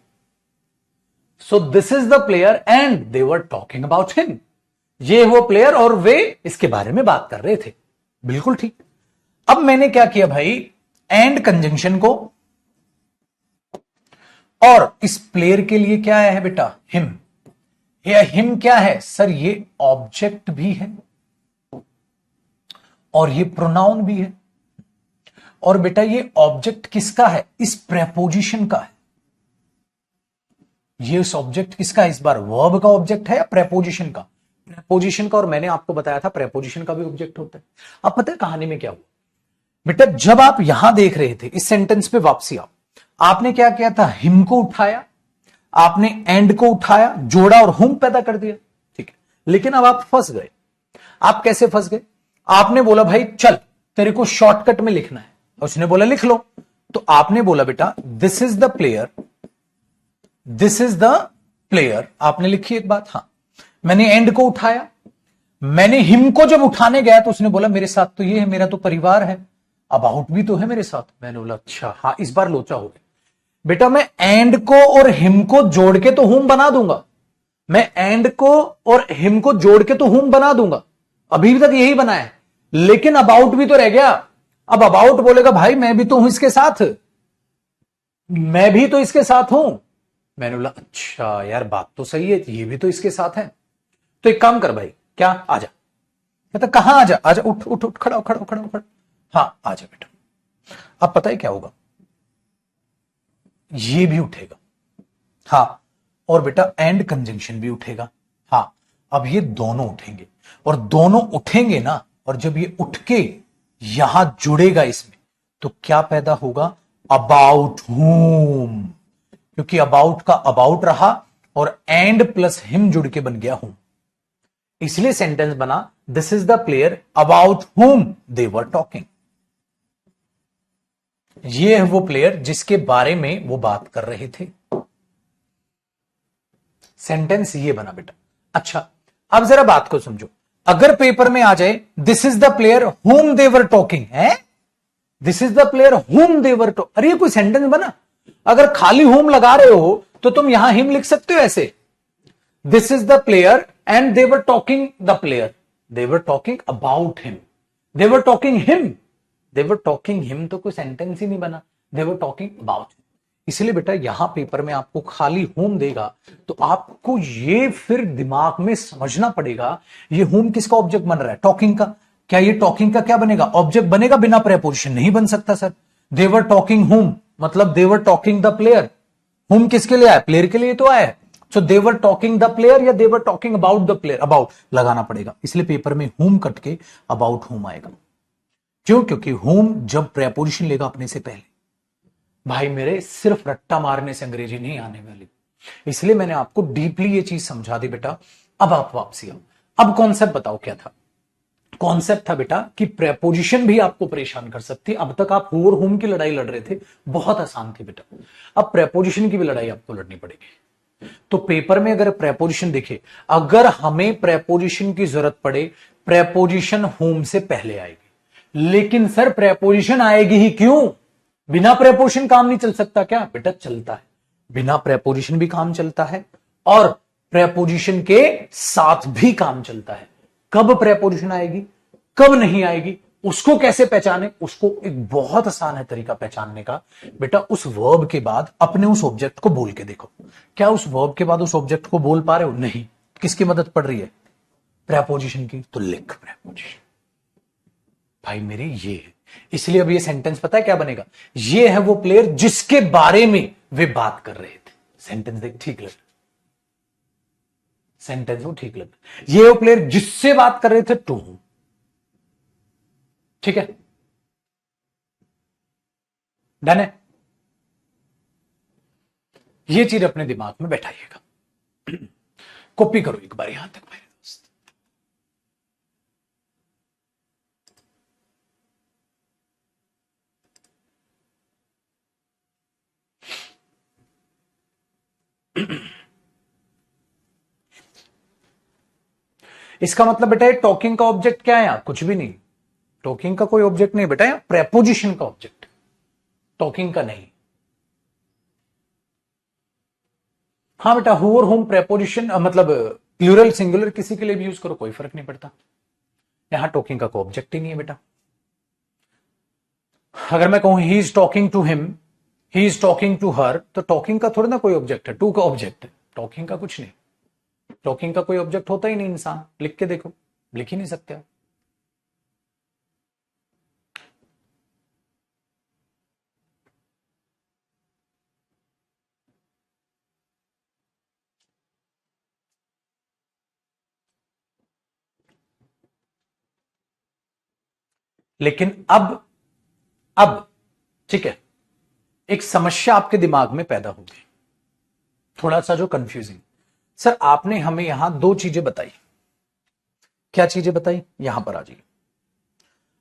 So this is the player and they were talking about him, ये वो प्लेयर और वे इसके बारे में बात कर रहे थे। बिल्कुल ठीक। अब मैंने क्या किया भाई, एंड कंजंक्शन को, और इस प्लेयर के लिए क्या आया है बेटा, हिम। ये हिम क्या है सर, ये ऑब्जेक्ट भी है और ये प्रोनाउन भी है। और बेटा ये ऑब्जेक्ट किसका है, इस प्रेपोजिशन का है। ये इस ऑब्जेक्ट किसका है, इस बार वर्ब का ऑब्जेक्ट है या प्रेपोजिशन का, प्रेपोजिशन का। और मैंने आपको बताया था प्रेपोजिशन का भी ऑब्जेक्ट होता है। अब पता है कहानी में क्या हुआ बेटा, जब आप यहां देख रहे थे, इस सेंटेंस पे वापसी आओ, आपने क्या किया था, हिम को उठाया, आपने एंड को उठाया, जोड़ा और हुम पैदा कर दिया। ठीक है, लेकिन अब आप फंस गए। आप कैसे फंस गए, आपने बोला भाई चल तेरे को शॉर्टकट में लिखना है, उसने बोला लिख लो। तो आपने बोला बेटा this is the player, this is the player, आपने लिखी एक बात। हां, मैंने एंड को उठाया, मैंने हिम को जब उठाने गया तो उसने बोला मेरे साथ तो ये है, मेरा तो परिवार है, अबाउट भी तो है मेरे साथ। मैंने बोला अच्छा, हाँ इस बार लोचा हो गया बेटा। मैं एंड को और हिम को जोड़ के तो हुम बना दूंगा, मैं एंड को और हिम को जोड़ के तो हुम बना दूंगा, अभी तक यही बना है, लेकिन अबाउट भी तो रह गया। अब अबाउट बोलेगा भाई मैं भी तो हूं इसके साथ, मैं भी तो इसके साथ हूं। मैंने बोला अच्छा यार बात तो सही है, ये भी तो इसके साथ है। तो एक काम कर भाई, क्या, आजा। कहता कहां आजा, आजा, उठ उठ उठ, खड़ा खड़ा खड़ा खड़ा। हाँ आजा बेटा। अब पता है क्या होगा, ये भी उठेगा, हाँ, और बेटा एंड कंजंक्शन भी उठेगा, हाँ। अब ये दोनों उठेंगे, और दोनों उठेंगे ना, और जब ये उठ के यहां जुड़ेगा इसमें, तो क्या पैदा होगा, अबाउट हुम, क्योंकि अबाउट का अबाउट रहा और एंड प्लस हिम जुड़ के बन गया हुम, इसलिए सेंटेंस बना this is the player about whom they were talking. ये है वो प्लेयर जिसके बारे में वो बात कर रहे थे। सेंटेंस ये बना बेटा। अच्छा, अब जरा बात को समझो, अगर पेपर में आ जाए दिस इज द प्लेयर हुम दे वर टॉकिंग, है दिस इज द प्लेयर हुम दे वर टॉकिंग, अरे ये कोई सेंटेंस बना? अगर खाली हुम लगा रहे हो तो तुम यहां हिम लिख सकते हो ऐसे, this is the player and they were talking the player, they were talking about him, they were talking him, they were talking him तो कोई सेंटेंस ही नहीं बना, दे वर टॉकिंग अबाउट। इसलिए बेटा यहां पेपर में आपको खाली होम देगा तो आपको ये फिर दिमाग में समझना पड़ेगा ये होम किसका ऑब्जेक्ट बन रहा है, टॉकिंग का। क्या ये टॉकिंग का क्या बनेगा, ऑब्जेक्ट बनेगा? बिना प्रेपोजिशन नहीं बन सकता सर। देवर टॉकिंग होम मतलब they were talking the player, whom किसके लिए आया, प्लेयर के लिए तो आया है। So they were talking the player या they were talking about the player, about लगाना पड़ेगा, इसलिए पेपर में होम कट के अबाउट होम आएगा। क्यों? क्योंकि होम जब प्रेपोजिशन लेगा अपने से पहले, भाई मेरे सिर्फ रट्टा मारने से अंग्रेजी नहीं आने वाली, इसलिए मैंने आपको डीपली ये चीज समझा दी बेटा। अब आप वापसी आओ, अब कॉन्सेप्ट बताओ क्या था। कॉन्सेप्ट था बेटा कि प्रेपोजिशन भी आपको परेशान कर सकती है। अब तक आप हु और हुम की लड़ाई लड़ रहे थे, बहुत आसान थी बेटा, अब प्रेपोजिशन की भी लड़ाई आपको लड़नी पड़ेगी। तो पेपर में अगर प्रेपोजिशन देखे, अगर हमें प्रेपोजिशन की जरूरत पड़े, प्रेपोजिशन हुम से पहले आएगी। लेकिन सर प्रेपोजिशन आएगी ही क्यों, बिना प्रेपोजिशन काम नहीं चल सकता क्या? बेटा चलता है, बिना प्रेपोजिशन भी काम चलता है और प्रेपोजिशन के साथ भी काम चलता है। कब प्रेपोजिशन आएगी, कब नहीं आएगी, उसको कैसे पहचाने? उसको एक बहुत आसान है तरीका पहचानने का बेटा, उस वर्ब के बाद अपने उस ऑब्जेक्ट को बोल के देखो। क्या उस वर्ब के बाद उस ऑब्जेक्ट को बोल पा रहे हो? नहीं। किसकी मदद पड़ रही है? प्रेपोजिशन की। तो लिख प्रेपोजिशन, भाई मेरे ये है। इसलिए अब ये सेंटेंस पता है क्या बनेगा, ये है वो प्लेयर जिसके बारे में वे बात कर रहे थे। सेंटेंस देख ठीक लग, सेंटेंस वो ठीक लग, ये वो प्लेयर जिससे बात कर रहे थे, टू हूं। ठीक है, डन है। ये चीज अपने दिमाग में बैठाइएगा, कॉपी करो एक बार यहां तक मेरे दोस्त। इसका मतलब बेटा ये टॉकिंग का ऑब्जेक्ट क्या है यहां? कुछ भी नहीं, टॉकिंग का कोई ऑब्जेक्ट नहीं बेटा, यहां प्रेपोजिशन का ऑब्जेक्ट, टॉकिंग का नहीं। हाँ बेटा, हु और होम प्रेपोजिशन मतलब प्लूरल सिंगुलर किसी के लिए भी यूज करो, कोई फर्क नहीं पड़ता। यहां टॉकिंग का कोई ऑब्जेक्ट ही नहीं है बेटा। अगर मैं कहूं he is talking to him, he is talking to her, तो टॉकिंग का थोड़ा ना कोई ऑब्जेक्ट है, टू का ऑब्जेक्ट है, टॉकिंग का कुछ नहीं। टॉकिंग का कोई ऑब्जेक्ट होता ही नहीं, इंसान लिख के देखो, लिख ही नहीं सकते आप। लेकिन अब ठीक है, एक समस्या आपके दिमाग में पैदा होगी, थोड़ा सा जो कंफ्यूजिंग। सर आपने हमें यहां दो चीजें बताई, क्या चीजें बताई? यहां पर आ जाइए।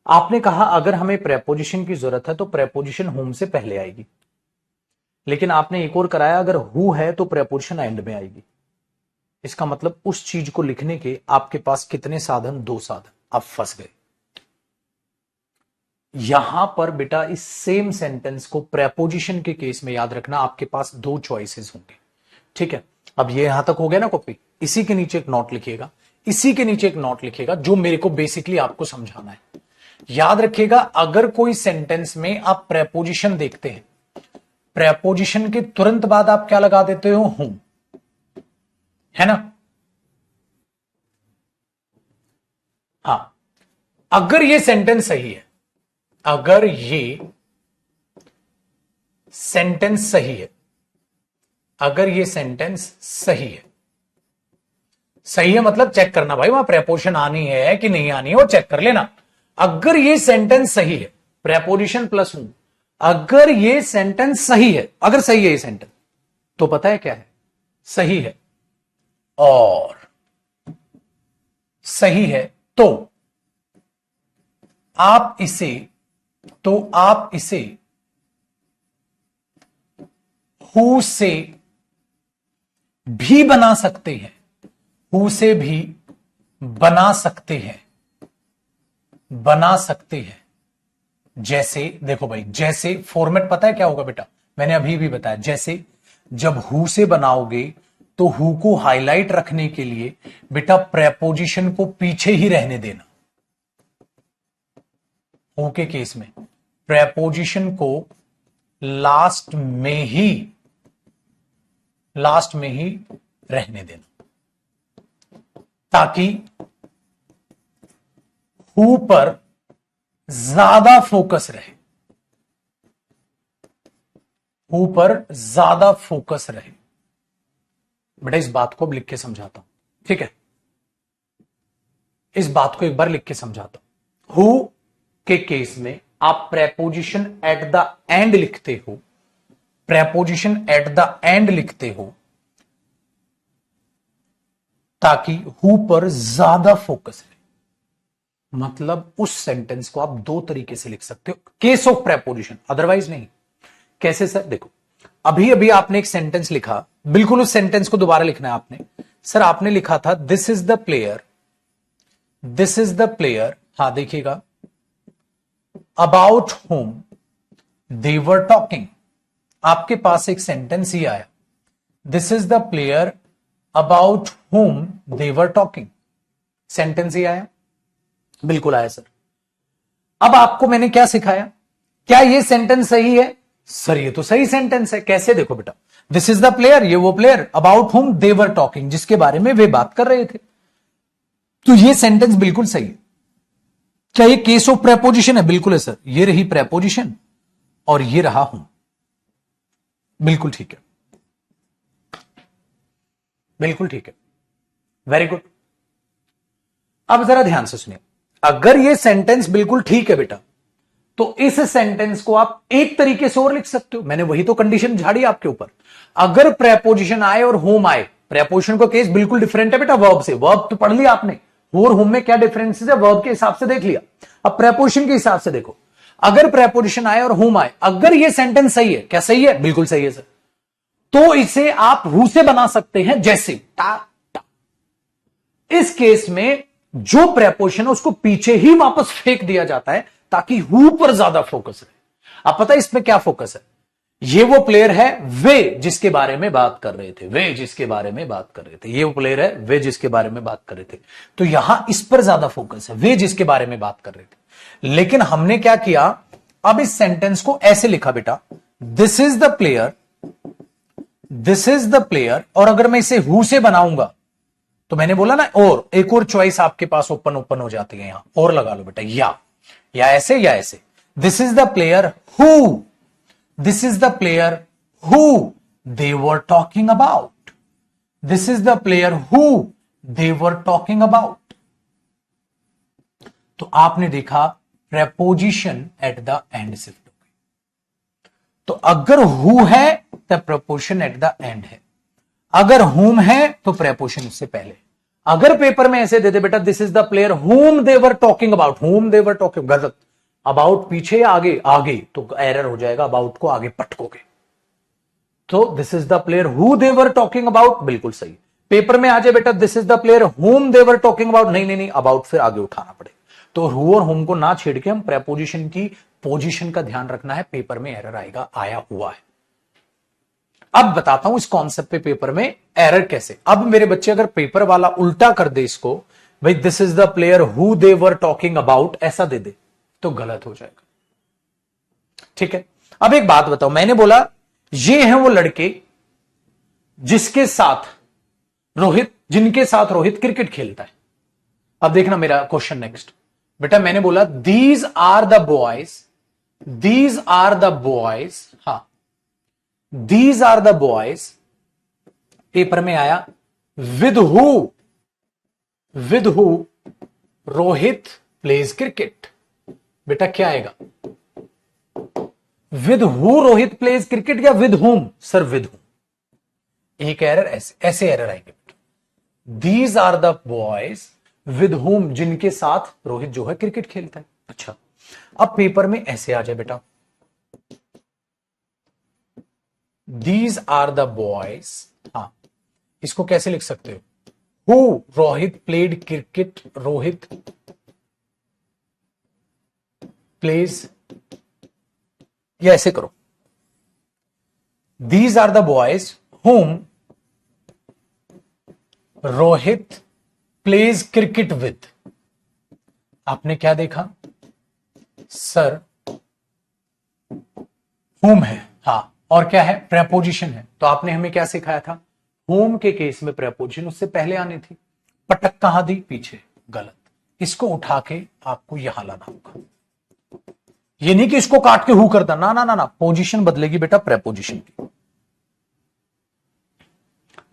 आपने कहा अगर हमें प्रेपोजिशन की जरूरत है तो प्रेपोजिशन होम से पहले आएगी, लेकिन आपने एक और कराया अगर हु है तो प्रेपोजिशन एंड में आएगी। इसका मतलब उस चीज को लिखने के आपके पास कितने साधन? दो साधन। आप फंस गए। यहां पर बेटा इस सेम सेंटेंस को प्रेपोजिशन के केस में याद रखना, आपके पास दो चॉइसेस होंगे। ठीक है, अब ये यहां तक हो गया ना कॉपी, इसी के नीचे एक नोट लिखिएगा, इसी के नीचे एक नोट लिखिएगा जो मेरे को बेसिकली आपको समझाना है। याद रखिएगा, अगर कोई सेंटेंस में आप प्रेपोजिशन देखते हैं, प्रेपोजिशन के तुरंत बाद आप क्या लगा देते हो? हूं, है ना? हां, अगर ये सेंटेंस सही है, अगर ये सेंटेंस सही है, अगर ये सेंटेंस सही है, सही है मतलब चेक करना भाई, वहां प्रेपोजिशन आनी है कि नहीं आनी है वो चेक कर लेना। अगर ये सेंटेंस सही है, प्रेपोजिशन प्लस हूं, अगर ये सेंटेंस सही है, अगर सही है ये सेंटेंस, तो पता है क्या है, सही है और सही है तो आप इसे हु से भी बना सकते हैं, हु से भी बना सकते हैं। जैसे देखो भाई, जैसे फॉर्मेट पता है क्या होगा बेटा, मैंने अभी भी बताया, जैसे जब हु से बनाओगे तो हु को हाईलाइट रखने के लिए बेटा प्रेपोजिशन को पीछे ही रहने देना। हु के केस में प्रेपोजिशन को लास्ट में ही रहने देना, ताकि हु पर ज्यादा फोकस रहे, हु पर ज्यादा फोकस रहे। बेटा इस बात को अब लिख के समझाता हूं, ठीक है, इस बात को एक बार लिख के समझाता हूं। हु के केस में आप प्रेपोजिशन एट द एंड लिखते हो, प्रेपोजिशन एट द एंड लिखते हो ताकि हु पर ज्यादा फोकस रहे। मतलब उस सेंटेंस को आप दो तरीके से लिख सकते हो, केस ऑफ प्रेपोजिशन, अदरवाइज नहीं। कैसे सर? देखो अभी अभी आपने एक सेंटेंस लिखा, बिल्कुल उस सेंटेंस को दोबारा लिखना है आपने। सर आपने लिखा था this is the player, this is the player, हां देखिएगा, about whom they were talking. आपके पास एक सेंटेंस ही आया, this is the player about whom they were talking, sentence ही आया, बिल्कुल आया सर। अब आपको मैंने क्या सिखाया, क्या ये सेंटेंस सही है? सर ये तो सही सेंटेंस है। कैसे? देखो बेटा, दिस इज द प्लेयर, ये वो player, about whom they were talking, जिसके बारे में वे बात कर रहे थे, तो ये सेंटेंस बिल्कुल सही है। क्या ये केस ऑफ प्रेपोजिशन है? बिल्कुल है सर, ये रही प्रेपोजिशन और ये रहा हूं, बिल्कुल ठीक है, बिल्कुल ठीक है, वेरी गुड। अब जरा ध्यान से सुनिए, अगर ये सेंटेंस बिल्कुल ठीक है बेटा, तो इस सेंटेंस को आप एक तरीके से और लिख सकते हो। मैंने वही तो कंडीशन झाड़ी आपके ऊपर। अगर प्रेपोजिशन आए और होम आए, प्रेपोजिशन का केस बिल्कुल डिफरेंट है बेटा वर्ब से। वर्ब तो पढ़ लिया आपने, और होम में क्या डिफरेंसेस है वर्ब के हिसाब से देख लिया। अब प्रेपोजिशन के हिसाब से देखो, अगर प्रेपोजिशन आए और होम आए, अगर ये सेंटेंस सही है, क्या सही है? बिल्कुल सही है सर, तो इसे आप हु से बना सकते हैं, जैसे टा टा। इस केस में जो प्रेपोजिशन है उसको पीछे ही वापस फेंक दिया जाता है ताकि हु पर ज्यादा फोकस रहे। अब पता है इसमें क्या फोकस है? ये वो प्लेयर है वे जिसके बारे में बात कर रहे थे, वे जिसके बारे में बात कर रहे थे, ये वो प्लेयर है वे जिसके बारे में बात कर रहे थे, तो यहां इस पर ज्यादा फोकस है, वे जिसके बारे में बात कर रहे थे। लेकिन हमने क्या किया, अब इस सेंटेंस को ऐसे लिखा बेटा, this is the player, this is the player, और अगर मैं इसे हु से बनाऊंगा तो मैंने बोला ना, और एक और चॉइस आपके पास ओपन हो जाती है, यहां और लगा लो बेटा, या ऐसे या ऐसे। This is the player who, this is the player who they were talking about, this is the player who they were talking about. तो आपने देखा preposition at the and shift हो गई। तो अगर हु है तो प्रेपोजिशन एट द एंड है, अगर हुम है तो प्रेपोजिशन उससे पहले। अगर पेपर में ऐसे दे दे बेटा, दिस इज द प्लेयर हुम they were talking about, whom they were talking, गलत, अबाउट पीछे या आगे, आगे, तो एरर हो जाएगा, अबाउट को आगे पटकोगे। तो this is the player who they were talking about, बिल्कुल सही। पेपर में आ जाए बेटा, दिस इज द प्लेयर हुम दे वर टॉकिंग अबाउट, नहीं, अबाउट फिर आगे उठाना पड़ेगा। तो हु और हुम को ना छेड़ के हम प्रेपोजिशन की पोजीशन का ध्यान रखना है, पेपर में एरर आएगा, आया हुआ है। अब बताता हूं इस कॉन्सेप्ट पे पेपर में एरर कैसे। अब मेरे बच्चे अगर पेपर वाला उल्टा कर दे इसको, भाई this is the player who they were talking about ऐसा दे दे, तो गलत हो जाएगा, ठीक है। अब एक बात बताओ, मैंने बोला ये हैं वो लड़के जिसके साथ रोहित, जिनके साथ रोहित क्रिकेट खेलता है। अब देखना मेरा क्वेश्चन नेक्स्ट बेटा, मैंने बोला these are the boys, these are the boys, हाँ these are the boys, paper में आया with who Rohit plays cricket. बेटा क्या आएगा, with who Rohit plays cricket या with whom? Sir with whom. एक एरर ऐसे एरर आएंगे। These are the boys with whom, जिनके साथ रोहित जो है क्रिकेट खेलता है। अच्छा, अब पेपर में ऐसे आ जाए बेटा, दीज आर द बॉयज, हाँ इसको कैसे लिख सकते हो, who Rohit played cricket, Rohit plays, या ऐसे करो, दीज आर द बॉयज हुम रोहित प्लेज क्रिकेट विद। आपने क्या देखा सर, हुम है, हाँ, और क्या है, प्रेपोजिशन है। तो आपने हमें क्या सिखाया था, होम के केस में प्रेपोजिशन उससे पहले आनी थी। पटक कहां दी, पीछे, गलत। इसको उठा के आपको यहां लाना होगा, ये नहीं कि इसको काट के हु करता, ना ना ना ना, पोजीशन बदलेगी बेटा प्रेपोजिशन की।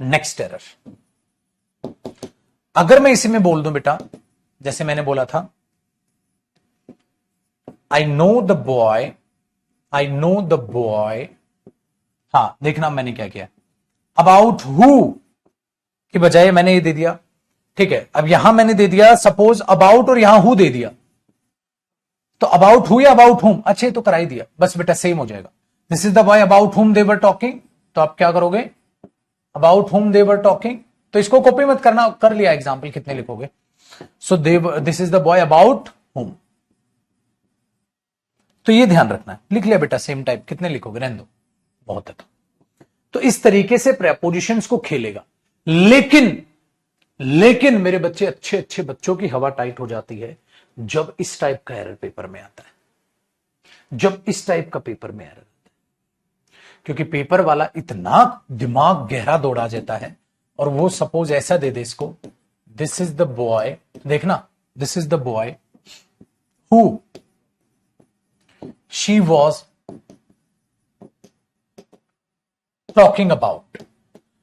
नेक्स्ट एरर, अगर मैं इसी में बोल दूं बेटा, जैसे मैंने बोला था, आई know the boy, I know the boy, हाँ देखना मैंने क्या किया, अबाउट हु की बजाय मैंने ये दे दिया, ठीक है। अब यहां मैंने दे दिया सपोज अबाउट और यहां हु दे दिया, तो अबाउट हु या अबाउट हुम, अच्छा ये तो करा ही दिया, बस बेटा सेम हो जाएगा। This is the boy about whom they were talking, तो आप क्या करोगे, about whom they were talking, तो इसको कॉपी मत करना, कर लिया एग्जाम्पल, कितने लिखोगे, सो this is the boy about हुम, तो ये ध्यान रखना है, लिख लिया बेटा सेम टाइप, कितने लिखोगे, रहने दो, बहुत है। तो इस तरीके से प्रेपोजिशंस को खेलेगा, लेकिन मेरे बच्चे, अच्छे अच्छे बच्चों की हवा टाइट हो जाती है जब इस टाइप का एरर पेपर में आता है, जब इस टाइप का पेपर में एरर आता है, क्योंकि पेपर वाला इतना दिमाग गहरा दौड़ा देता है, और वो सपोज ऐसा दे दे इसको, दिस इज द बॉय, देखना, this is the boy who she was talking about.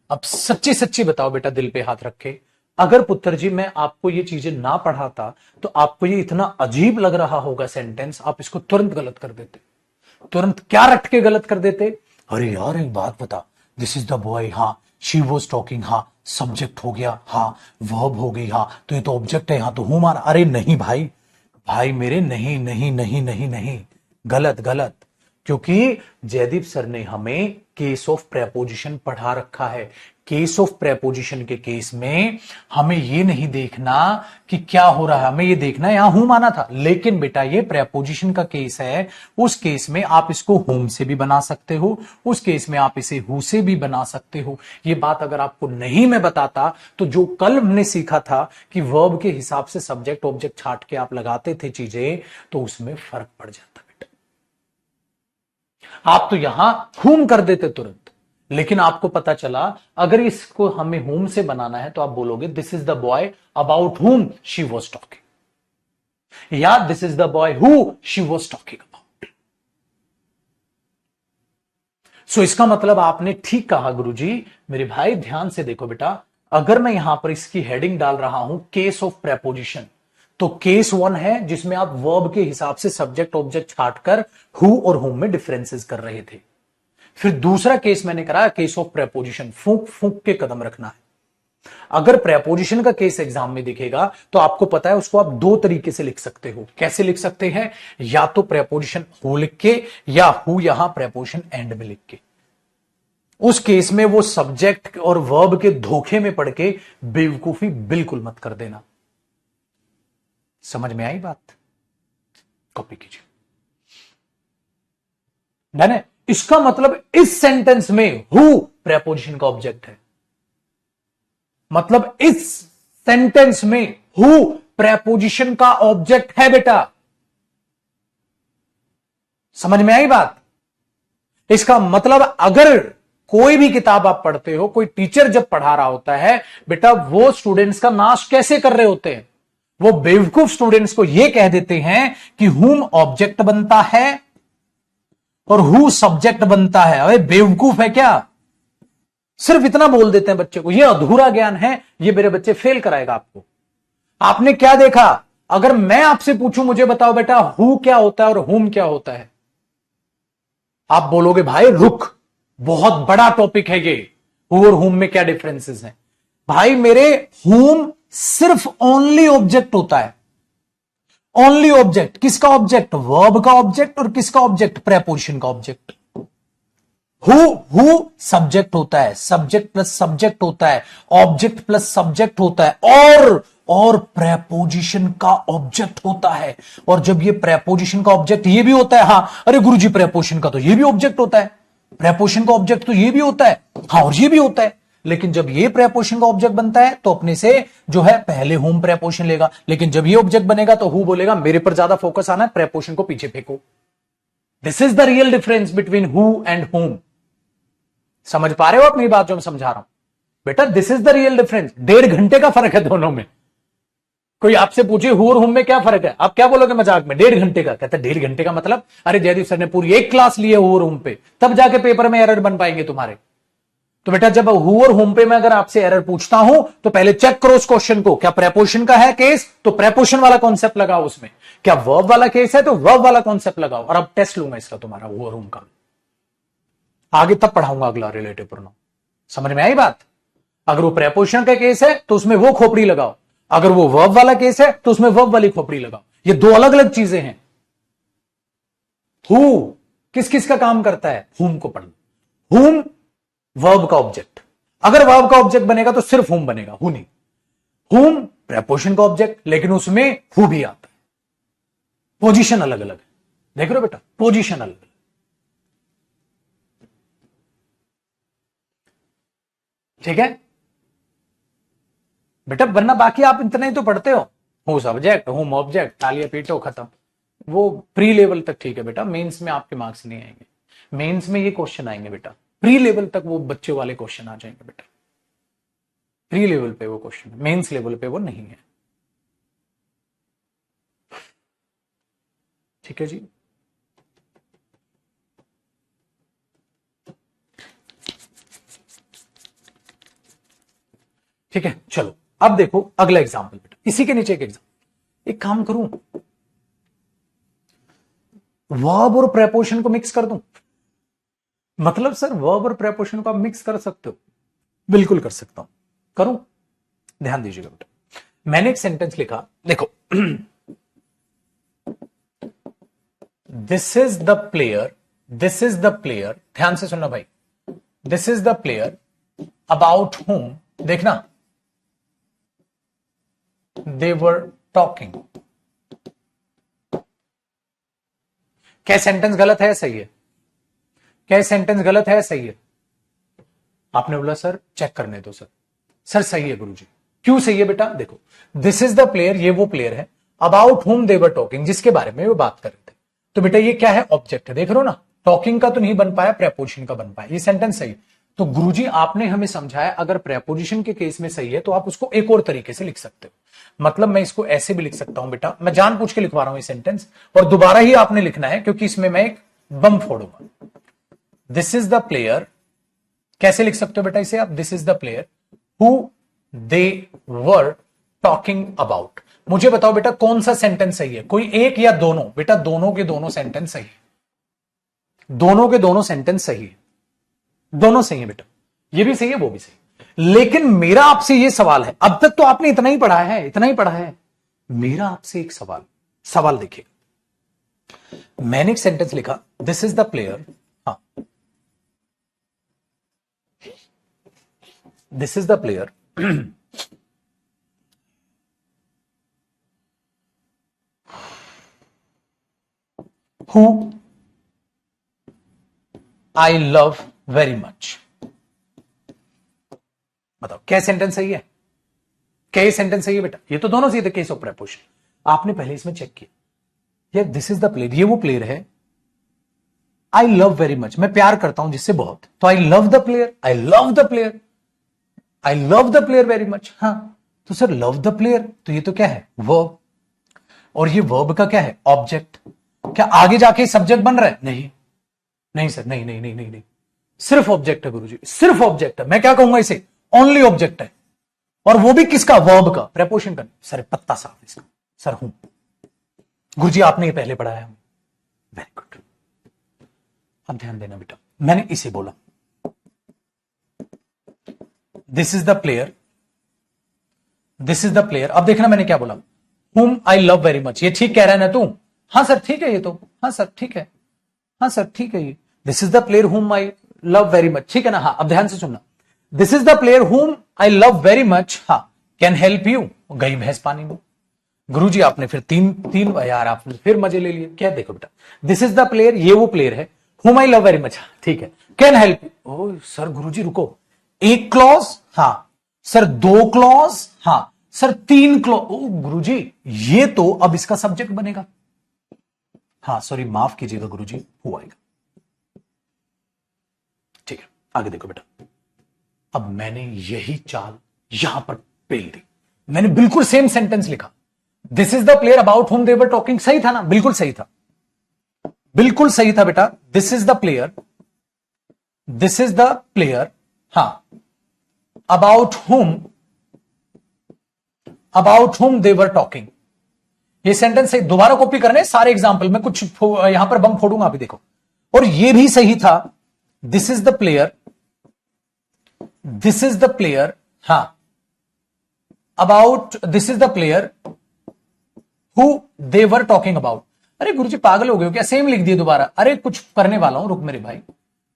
अब सच्ची सच्ची बताओ बेटा, दिल पे हाथ रखे, अगर पुत्र जी मैं आपको ये चीजें ना पढ़ाता तो आपको ये इतना अजीब लग रहा होगा सेंटेंस, आप इसको तुरंत गलत कर देते, तुरंत क्या रट के गलत कर देते, अरे यार एक बात बता, दिस इज द बॉय, हाँ, शी वॉज टॉकिंग, हाँ, सब्जेक्ट हो गया, हाँ, वर्ब हो गई, हाँ, तो ये तो ऑब्जेक्ट है, हाँ, तो हूं मारा, अरे नहीं भाई, भाई मेरे, नहीं नहीं नहीं नहीं नहीं, गलत गलत, क्योंकि जयदीप सर ने हमें केस ऑफ प्रेपोजिशन पढ़ा रखा है। केस ऑफ प्रेपोजिशन के केस में हमें ये नहीं देखना कि क्या हो रहा है, हमें ये देखना है यहां हूं माना था, लेकिन बेटा ये प्रेपोजिशन का केस है, उस केस में आप इसको होम से भी बना सकते हो, उस केस में आप इसे हु से भी बना सकते हो। ये बात अगर आपको नहीं मैं बताता तो जो कल हमने सीखा था कि वर्ब के हिसाब से सब्जेक्ट ऑब्जेक्ट छाट के आप लगाते थे चीजें, तो उसमें फर्क पड़ जाता बेटा। आप तो यहां हुम कर देते तुरंत, लेकिन आपको पता चला अगर इसको हमें होम से बनाना है तो आप बोलोगे this is the boy about whom she was talking, या this is the boy who she was talking about. So इसका मतलब आपने ठीक कहा गुरुजी। मेरे भाई ध्यान से देखो बेटा, अगर मैं यहां पर इसकी हेडिंग डाल रहा हूं केस ऑफ प्रेपोजिशन, तो केस 1 है जिसमें आप वर्ब के हिसाब से सब्जेक्ट ऑब्जेक्ट छाटकर हु और होम में डिफरेंसेस कर रहे थे। फिर दूसरा केस मैंने कराया केस ऑफ प्रेपोजिशन, फूंक फूंक के कदम रखना है। अगर प्रेपोजिशन का केस एग्जाम में दिखेगा तो आपको पता है उसको आप दो तरीके से लिख सकते हो। कैसे लिख सकते हैं, या तो प्रेपोजिशन हु लिख के, या हु यहां प्रेपोजिशन एंड में लिख के। उस केस में वो सब्जेक्ट और वर्ब के धोखे में पड़ के बेवकूफी बिल्कुल मत कर देना। समझ में आई बात, कॉपी कीजिए। डन है। इसका मतलब इस सेंटेंस में हु प्रेपोजिशन का ऑब्जेक्ट है, मतलब इस सेंटेंस में हु प्रेपोजिशन का ऑब्जेक्ट है बेटा। समझ में आई बात। इसका मतलब अगर कोई भी किताब आप पढ़ते हो, कोई टीचर जब पढ़ा रहा होता है बेटा, वो स्टूडेंट्स का नाश कैसे कर रहे होते हैं, वो बेवकूफ स्टूडेंट्स को यह कह देते हैं कि हुम ऑब्जेक्ट बनता है, और हु सब्जेक्ट बनता है। अरे बेवकूफ है क्या? सिर्फ इतना बोल देते हैं बच्चे को, ये अधूरा ज्ञान है, ये मेरे बच्चे फेल कराएगा आपको। आपने क्या देखा? अगर मैं आपसे पूछूं, मुझे बताओ बेटा हु क्या होता है और हुम क्या होता है, आप बोलोगे भाई रुक, बहुत बड़ा टॉपिक है ये, हु और हुम में क्या डिफरेंसेस हैं। भाई मेरे, हुम सिर्फ ओनली ऑब्जेक्ट होता है, ओनली ऑब्जेक्ट। किसका ऑब्जेक्ट? वर्ब का ऑब्जेक्ट। और किसका ऑब्जेक्ट? प्रेपोजिशन का ऑब्जेक्ट। हु सब्जेक्ट होता है, सब्जेक्ट प्लस सब्जेक्ट होता है, ऑब्जेक्ट प्लस सब्जेक्ट होता है, और प्रेपोजिशन का ऑब्जेक्ट होता है। और जब ये प्रेपोजिशन का ऑब्जेक्ट ये भी होता है, हाँ अरे गुरुजी प्रेपोजिशन का तो ये भी ऑब्जेक्ट होता है, प्रेपोजिशन का ऑब्जेक्ट तो ये भी होता है, हाँ और ये भी होता है। लेकिन जब ये प्रेपोजिशन का ऑब्जेक्ट बनता है तो अपने से जो है पहले हुम प्रेपोजिशन लेगा, लेकिन जब ये ऑब्जेक्ट बनेगा तो हु बोलेगा मेरे पर ज्यादा फोकस आना है, प्रेपोजिशन को पीछे फेंको। This is the real difference between who and हुम। समझ पा रहे हो अपनी बात जो मैं समझा रहा हूं बेटा? This is the real difference. 1.5 घंटे का फर्क है दोनों में। कोई आपसे पूछे हु और हुम में क्या फर्क है, आप क्या बोलोगे मजाक में? 1.5 घंटे का। कहते 1.5 घंटे का मतलब? अरे जयदीप सर ने पूरी एक क्लास ली है हु और हुम पे, तब जाके पेपर में एरर बन पाएंगे तुम्हारे। तो बेटा जब हु और हुम पे मैं अगर आपसे एरर पूछता हूं तो पहले चेक करो उस क्वेश्चन को, क्या प्रेपोजिशन का है केस तो प्रेपोजिशन वाला कॉन्सेप्ट लगाओ उसमें, क्या वर्ब वाला केस है तो वर्ब वाला कॉन्सेप्ट लगाओ। और अब टेस्ट लूंगा इसका तुम्हारा हु और हुम का, आगे तब पढ़ाऊंगा अगला रिलेटिव प्रोनाउन। समझ में आई बात? अगर वो प्रेपोजिशन का केस है तो उसमें वो खोपड़ी लगाओ, अगर वो वर्ब वाला केस है तो उसमें वर्ब वाली खोपड़ी लगाओ। ये दो अलग अलग चीजें हैं। हु किस किस का काम करता है? हुम को पढ़ना। हुम वर्ब का ऑब्जेक्ट, अगर वर्ब का ऑब्जेक्ट बनेगा तो सिर्फ हुम बनेगा, हु नहीं। हुम प्रेपोजिशन का ऑब्जेक्ट, लेकिन उसमें हु भी आता है। पोजीशन अलग अलग है, देख रहे हो बेटा? पोजीशन अलग अलग। ठीक है बेटा, वरना बाकी आप इतना ही तो पढ़ते हो, हु सब्जेक्ट हुम ऑब्जेक्ट, तालियां पीटो खत्म। वो प्री लेवल तक ठीक है बेटा, मेंस में आपके मार्क्स नहीं आएंगे। मेंस में ये क्वेश्चन आएंगे बेटा, प्री लेवल तक वो बच्चे वाले क्वेश्चन आ जाएंगे बेटा। प्री लेवल पे वो क्वेश्चन, मेंस लेवल पे वो नहीं है। ठीक है जी। ठीक है चलो, अब देखो अगला एग्जाम्पल बेटा, इसी के नीचे एक एग्जाम्पल। एक काम करूं, वर्ब और प्रेपोजिशन को मिक्स कर दूं? मतलब सर वर्ब और प्रेपोजिशन को आप मिक्स कर सकते हो? बिल्कुल कर सकता हूं, करूं? ध्यान दीजिएगा बेटा, मैंने एक सेंटेंस लिखा, देखो this is the player, this is the player, ध्यान से सुनना भाई, this is the player about home, देखना, they were talking। क्या सेंटेंस गलत है सही है? क्या सेंटेंस गलत है सही है? आपने बोला सर चेक करने दो सर। सर सही है गुरुजी। क्यों सही है बेटा? देखो, दिस इज द प्लेयर, ये वो प्लेयर है, about whom they were talking, जिसके बारे में वो बात कर रहे थे। तो बेटा ये क्या है? ऑब्जेक्ट है, देख रहे हो ना? टॉकिंग का तो नहीं बन पाया, प्रेपोजिशन का बन पाया, ये सेंटेंस सही। तो गुरुजी आपने हमें समझाया अगर प्रेपोजिशन के केस में सही है तो आप उसको एक और तरीके से लिख सकते हो। मतलब मैं इसको ऐसे भी लिख सकता हूं बेटा, मैं जानबूझ के लिखवा रहा हूं ये सेंटेंस, और दोबारा ही आपने लिखना है क्योंकि इसमें मैं एक बम फोड़ूंगा। दिस इज द प्लेयर, कैसे लिख सकते हो बेटा इसे आप? This is the player who they were talking about. मुझे बताओ बेटा कौन सा सेंटेंस सही है? कोई एक या दोनों? बेटा दोनों के दोनों सेंटेंस सही है, दोनों के दोनों सेंटेंस सही है, दोनों सही है बेटा, ये भी सही है वो भी सही है। लेकिन मेरा आपसे ये सवाल है, अब तक तो आपने इतना ही पढ़ा है, इतना ही पढ़ा है, मेरा आपसे एक सवाल देखिए, मैंने एक सेंटेंस लिखा, दिस इज द प्लेयर, हाँ this is the player who I love very much. बताओ क्या सेंटेंस सही है? क्या ये सेंटेंस सही है बेटा? ये तो दोनों सही थे, केस ऑफ प्रेपोजिशन। आपने पहले इसमें चेक किया, ये दिस इज द प्लेयर, ये वो प्लेयर है, आई लव वेरी मच, मैं प्यार करता हूं जिससे बहुत, तो I love the player, I love the player, I love the player very much. हाँ तो सर लव द प्लेयर, तो ये तो क्या है? वर्ब, और ये वर्ब का क्या है? ऑब्जेक्ट। क्या आगे जाके सब्जेक्ट बन रहा है? नहीं, नहीं सर, नहीं नहीं नहीं नहीं नहीं, सिर्फ ऑब्जेक्ट है गुरुजी, सिर्फ ऑब्जेक्ट है। मैं क्या कहूंगा इसे, ओनली ऑब्जेक्ट है, और वो भी किसका, वर्ब का, प्रेपोजिशन का। सर पत्ता साफ इसका, सर हूं। गुरुजी आपने ये पहले पढ़ाया है। वेरी गुड, अब ध्यान देना बेटा, मैंने इसे बोला this is the player, this is the player. अब देखना मैंने क्या बोला, whom I love very much। ये ठीक कह रहा है ना तू? हाँ सर ठीक है ये तो, हाँ सर ठीक है, हाँ सर ठीक है ये, this is the player whom I love very much, ठीक है ना? हाँ अब ध्यान से सुनना, this is the player whom I love very much, हाँ कैन हेल्प यू, गई भैंस पानी में। गुरुजी आपने फिर तीन यार आपने फिर मजे ले लिए। क्या देखो बेटा, दिस इज द प्लेयर, ये वो प्लेयर है, whom I love very much, ठीक है, कैन हेल्प यू। ओ सर गुरुजी रुको, एक क्लॉज, हाँ सर दो क्लॉज, हाँ सर तीन क्लॉज। ओ गुरुजी ये तो अब इसका सब्जेक्ट बनेगा। हाँ सॉरी माफ कीजिएगा गुरुजी, हो आएगा, ठीक है। आगे देखो बेटा, अब मैंने यही चाल यहां पर पेल दी, मैंने बिल्कुल सेम सेंटेंस लिखा, this is the player about whom they were talking. सही था ना? बिल्कुल सही था, बिल्कुल सही था बेटा। This is the player, this is the player, हाँ about whom they were talking. ये सेंटेंस से दोबारा कॉपी करने सारे एग्जाम्पल में, कुछ यहां पर बम फोड़ूंगा अभी देखो। और ये भी सही था, this is the player, this is the player, हाँ about, this is the player who they were talking about. अरे गुरुजी पागल हो गए हो क्या, सेम लिख दिए दोबारा? अरे कुछ करने वाला हूं, रुक मेरे भाई।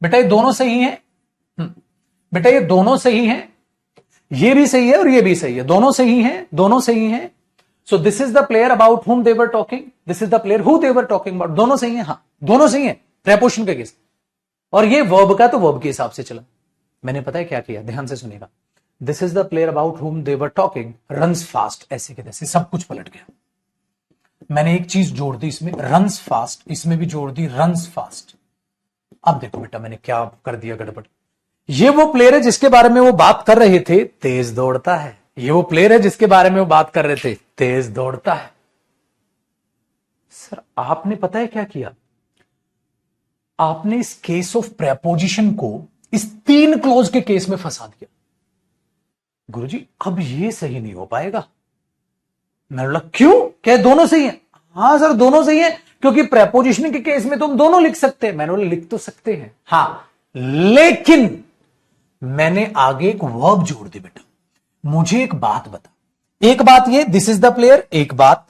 बेटा ये दोनों सही है, बेटा ये दोनों सही है, ये भी सही है और ये भी सही है, दोनों सही हैं, दोनों सही हैं। So this is the player about whom they were talking, this is the player who they were talking about, दोनों सही हैं, हाँ दोनों सही हैं, प्रेपोजिशन का केस। और ये वर्ब का तो वर्ब के हिसाब से चला। मैंने पता है क्या किया, ध्यान से सुनेगा, this is the player about whom they were talking runs fast, ऐसे के तैसे सब कुछ पलट गया। मैंने एक चीज जोड़ दी इसमें, रन्स फास्ट, इसमें भी जोड़ दी रन्स फास्ट। अब देखो बेटा मैंने क्या कर दिया गड़बड़। ये वो प्लेयर है जिसके बारे में वो बात कर रहे थे, तेज दौड़ता है। ये वो प्लेयर है जिसके बारे में वो बात कर रहे थे, तेज दौड़ता है। सर आपने पता है क्या किया, आपने इस केस ऑफ प्रेपोजिशन को इस तीन क्लोज के केस में फंसा दिया। गुरुजी अब ये सही नहीं हो पाएगा। मैं बोला क्यों, क्या दोनों सही है? हाँ सर दोनों सही है, क्योंकि प्रेपोजिशन के केस में तो हम दोनों लिख सकते हैं। मैंने बोला लिख तो सकते हैं हाँ, लेकिन मैंने आगे एक वर्ब जोड़ दी। बेटा मुझे एक बात बता, एक बात ये दिस इज द प्लेयर, एक बात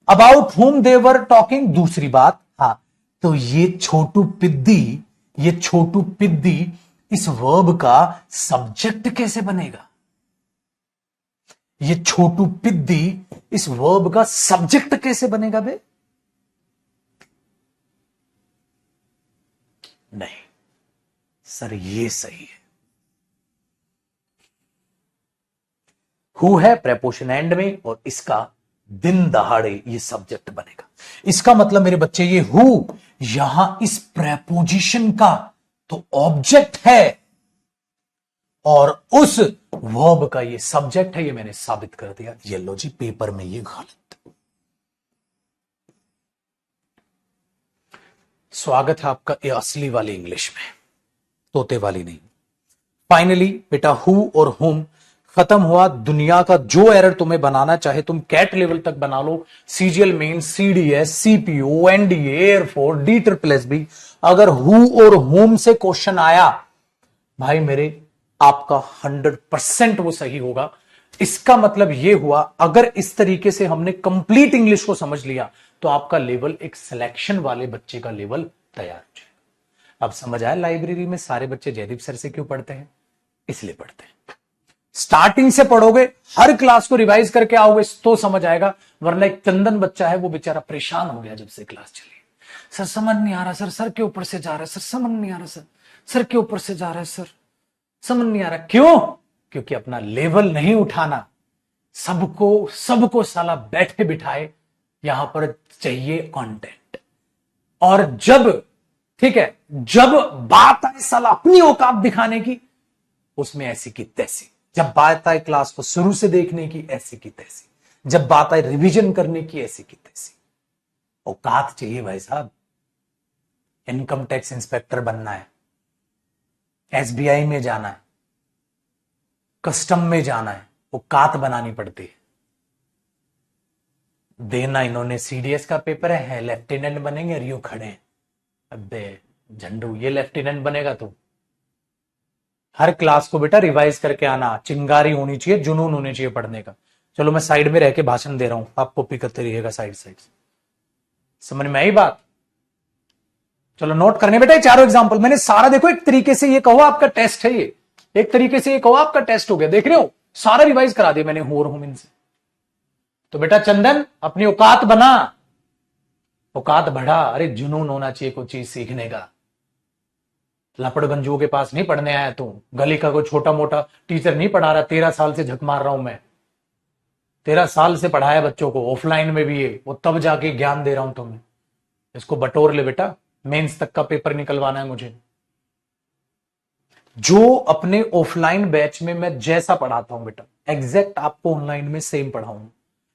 about whom they were talking, दूसरी बात, हाँ तो ये छोटू पिद्दी, ये छोटू पिद्दी इस वर्ब का सब्जेक्ट कैसे बनेगा? ये छोटू पिद्दी इस वर्ब का सब्जेक्ट कैसे बनेगा बे? नहीं सर ये सही है, हु है प्रेपोजिशन एंड में और इसका दिन दहाड़े ये सब्जेक्ट बनेगा। इसका मतलब मेरे बच्चे ये हु यहां इस प्रेपोजिशन का तो ऑब्जेक्ट है और उस वर्ब का ये सब्जेक्ट है, ये मैंने साबित कर दिया। ये लो जी पेपर में ये गलत। स्वागत है आपका ये असली वाली इंग्लिश में, तोते वाली नहीं। फाइनली बेटा हु और हुम खत्म हुआ। दुनिया का जो एरर तुम्हें बनाना चाहे तुम कैट लेवल तक बना लो, CGL main, CDS, CPO, NDA, air force, DSSB, अगर हु और हुम से क्वेश्चन आया भाई मेरे, आपका 100% वो सही होगा। इसका मतलब ये हुआ अगर इस तरीके से हमने कंप्लीट इंग्लिश को समझ लिया तो आपका लेवल एक सिलेक्शन वाले बच्चे का लेवल तैयार हो जाएगा। अब समझ आया लाइब्रेरी में सारे बच्चे जयदीप सर से क्यों पढ़ते हैं? इसलिए पढ़ते हैं। स्टार्टिंग से पढ़ोगे, हर क्लास को रिवाइज करके आओगे तो समझ आएगा, वरना एक चंदन बच्चा है वो बेचारा परेशान हो गया जब से क्लास चली। सर समझ नहीं आ रहा सर के ऊपर से जा रहा है सर, समझ नहीं आ रहा सर के ऊपर से जा रहा है सर, समझ नहीं आ रहा। क्यों? क्योंकि अपना लेवल नहीं उठाना। सबको साला बैठे बिठाए यहां पर चाहिए कंटेंट। और जब ठीक है, जब बात आए साला अपनी औकात दिखाने की, उसमें ऐसी की तैसी। जब बात आए क्लास को शुरू से देखने की, ऐसी की तैसी। जब बात आए रिवीजन करने की, ऐसी की तैसी। औकात चाहिए भाई साहब। इनकम टैक्स इंस्पेक्टर बनना है, एसबीआई में जाना है, कस्टम में जाना है, वो कात बनानी पड़ती है। देना इन्होंने सीडीएस का पेपर है, लेफ्टिनेंट बनेंगे और यूं खड़े हैं। अबे झंडू, ये लेफ्टिनेंट बनेगा तू? हर क्लास को बेटा रिवाइज करके आना, चिंगारी होनी चाहिए, जुनून होनी चाहिए पढ़ने का। चलो मैं साइड में रह के भाषण दे रहा हूं, आप कॉपी करते रहिएगा साइड साइड से। समझ में आई बात? चलो नोट करने बेटा, चारों एग्जांपल मैंने सारा, देखो एक तरीके से ये कहो आपका टेस्ट है, ये एक तरीके से ये कहो आपका टेस्ट हो गया। देख रहे हो, सारा रिवाइज करा दिया मैंने हो और हूं इनसे। तो बेटा चंदन अपनी औकात बना, औकात बढ़ा। अरे जुनून होना चाहिए कोई चीज सीखने का। लपड़गंजुओं के पास नहीं पढ़ने आया तू, गली का कोई छोटा मोटा टीचर नहीं पढ़ा रहा। 13 साल से झक मार रहा हूं मैं, 13 साल से पढ़ाया बच्चों को, ऑफलाइन में भी है वो, तब जाके ज्ञान दे रहा हूं तुम्हें। इसको बटोर ले बेटा, मेंस तक का पेपर निकलवाना है मुझे। जो अपने ऑफलाइन बैच में मैं जैसा पढ़ाता हूं बेटा, एग्जैक्ट आपको ऑनलाइन में सेम पढ़ाऊंगा।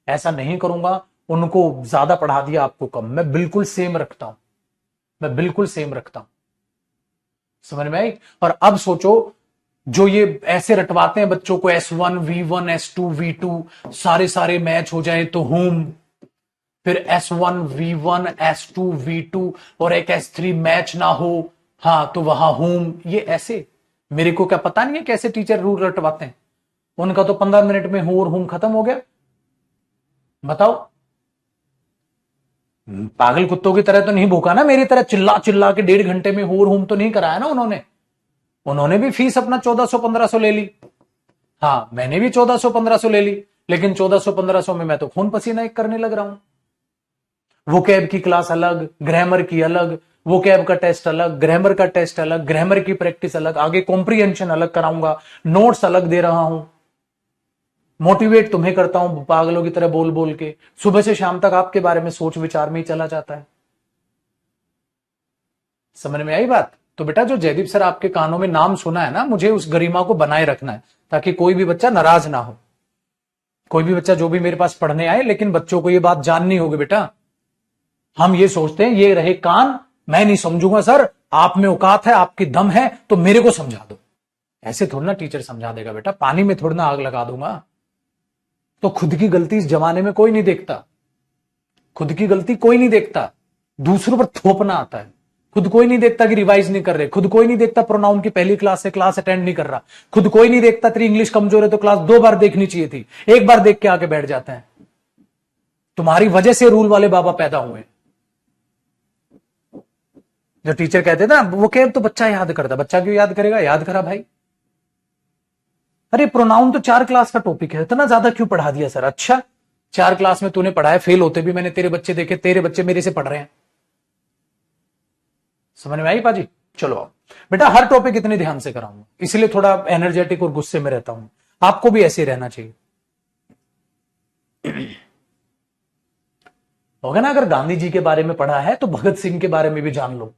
ऐसा नहीं करूंगा उनको ज्यादा पढ़ा दिया आपको कम, मैं बिल्कुल सेम रखता हूं, मैं बिल्कुल सेम रखता हूं। समझ में आई? और अब सोचो, जो ये ऐसे रटवाते हैं बच्चों को, S1 V1 S2 V2 सारे मैच हो जाए तो होम, फिर S1 V1 S2 V2 और एक S3 मैच ना हो, हाँ तो वहां होम। ये ऐसे, मेरे को क्या पता नहीं है कैसे टीचर रूल रटवाते हैं। उनका तो 15 मिनट में हो और होम खत्म हो गया। बताओ, पागल कुत्तों की तरह तो नहीं भूखा ना, मेरी तरह चिल्ला चिल्ला के 1.5 घंटे में हो और होम तो नहीं कराया ना उन्होंने। उन्होंने भी फीस अपना 1400-1500 ले ली, हाँ मैंने भी 1400-1500 ले ली, लेकिन 1400-1500 में मैं तो खून पसीना एक करने लग रहा हूं। वो कैब की क्लास अलग, ग्रामर की अलग, वो कैब का टेस्ट अलग, ग्रामर का टेस्ट अलग, ग्रामर की प्रैक्टिस अलग, आगे कॉम्प्रिहेंशन अलग कराऊंगा, नोट्स अलग दे रहा हूं, मोटिवेट तुम्हें करता हूं पागलों की तरह बोल बोल के। सुबह से शाम तक आपके बारे में सोच विचार में ही चला जाता है। समझ में आई बात? तो बेटा जो जयदीप सर आपके कानों में नाम सुना है ना, मुझे उस गरिमा को बनाए रखना है, ताकि कोई भी बच्चा नाराज ना हो। कोई भी बच्चा जो भी मेरे पास पढ़ने आए, लेकिन बच्चों को ये बात जाननी होगी बेटा। हम ये सोचते हैं ये रहे कान, मैं नहीं समझूंगा सर, आप में औकात है, आपकी दम है तो मेरे को समझा दो। ऐसे थोड़ा ना टीचर समझा देगा बेटा, पानी में थोड़ा ना आग लगा दूंगा। तो खुद की गलती इस जमाने में कोई नहीं देखता, खुद की गलती कोई नहीं देखता, दूसरों पर थोपना आता है। खुद कोई नहीं देखता कि रिवाइज नहीं कर रहे, खुद कोई नहीं देखता प्रोनाउन की पहली क्लास से क्लास अटेंड नहीं कर रहा, खुद कोई नहीं देखता तेरी इंग्लिश कमजोर है तो क्लास 2 बार देखनी चाहिए थी, एक बार देख के आके बैठ जाते हैं। तुम्हारी वजह से रूल वाले बाबा पैदा हुए। जो टीचर कहते थे ना वो कैब तो बच्चा याद करता, बच्चा क्यों याद करेगा, याद करा भाई। अरे प्रोनाउन तो 4 क्लास का टॉपिक है, इतना ज्यादा क्यों पढ़ा दिया सर? अच्छा 4 क्लास में तूने पढ़ाया, फेल होते भी मैंने तेरे बच्चे देखे, तेरे बच्चे मेरे से पढ़ रहे हैं। समझ में आई पाजी? चलो आओ बेटा, हर टॉपिक इतने ध्यान से कराऊंगा, इसलिए थोड़ा एनर्जेटिक और गुस्से में रहता हूं। आपको भी ऐसे ही रहना चाहिए। होगा ना, अगर गांधी जी के बारे में पढ़ा है तो भगत सिंह के बारे में भी जान लो।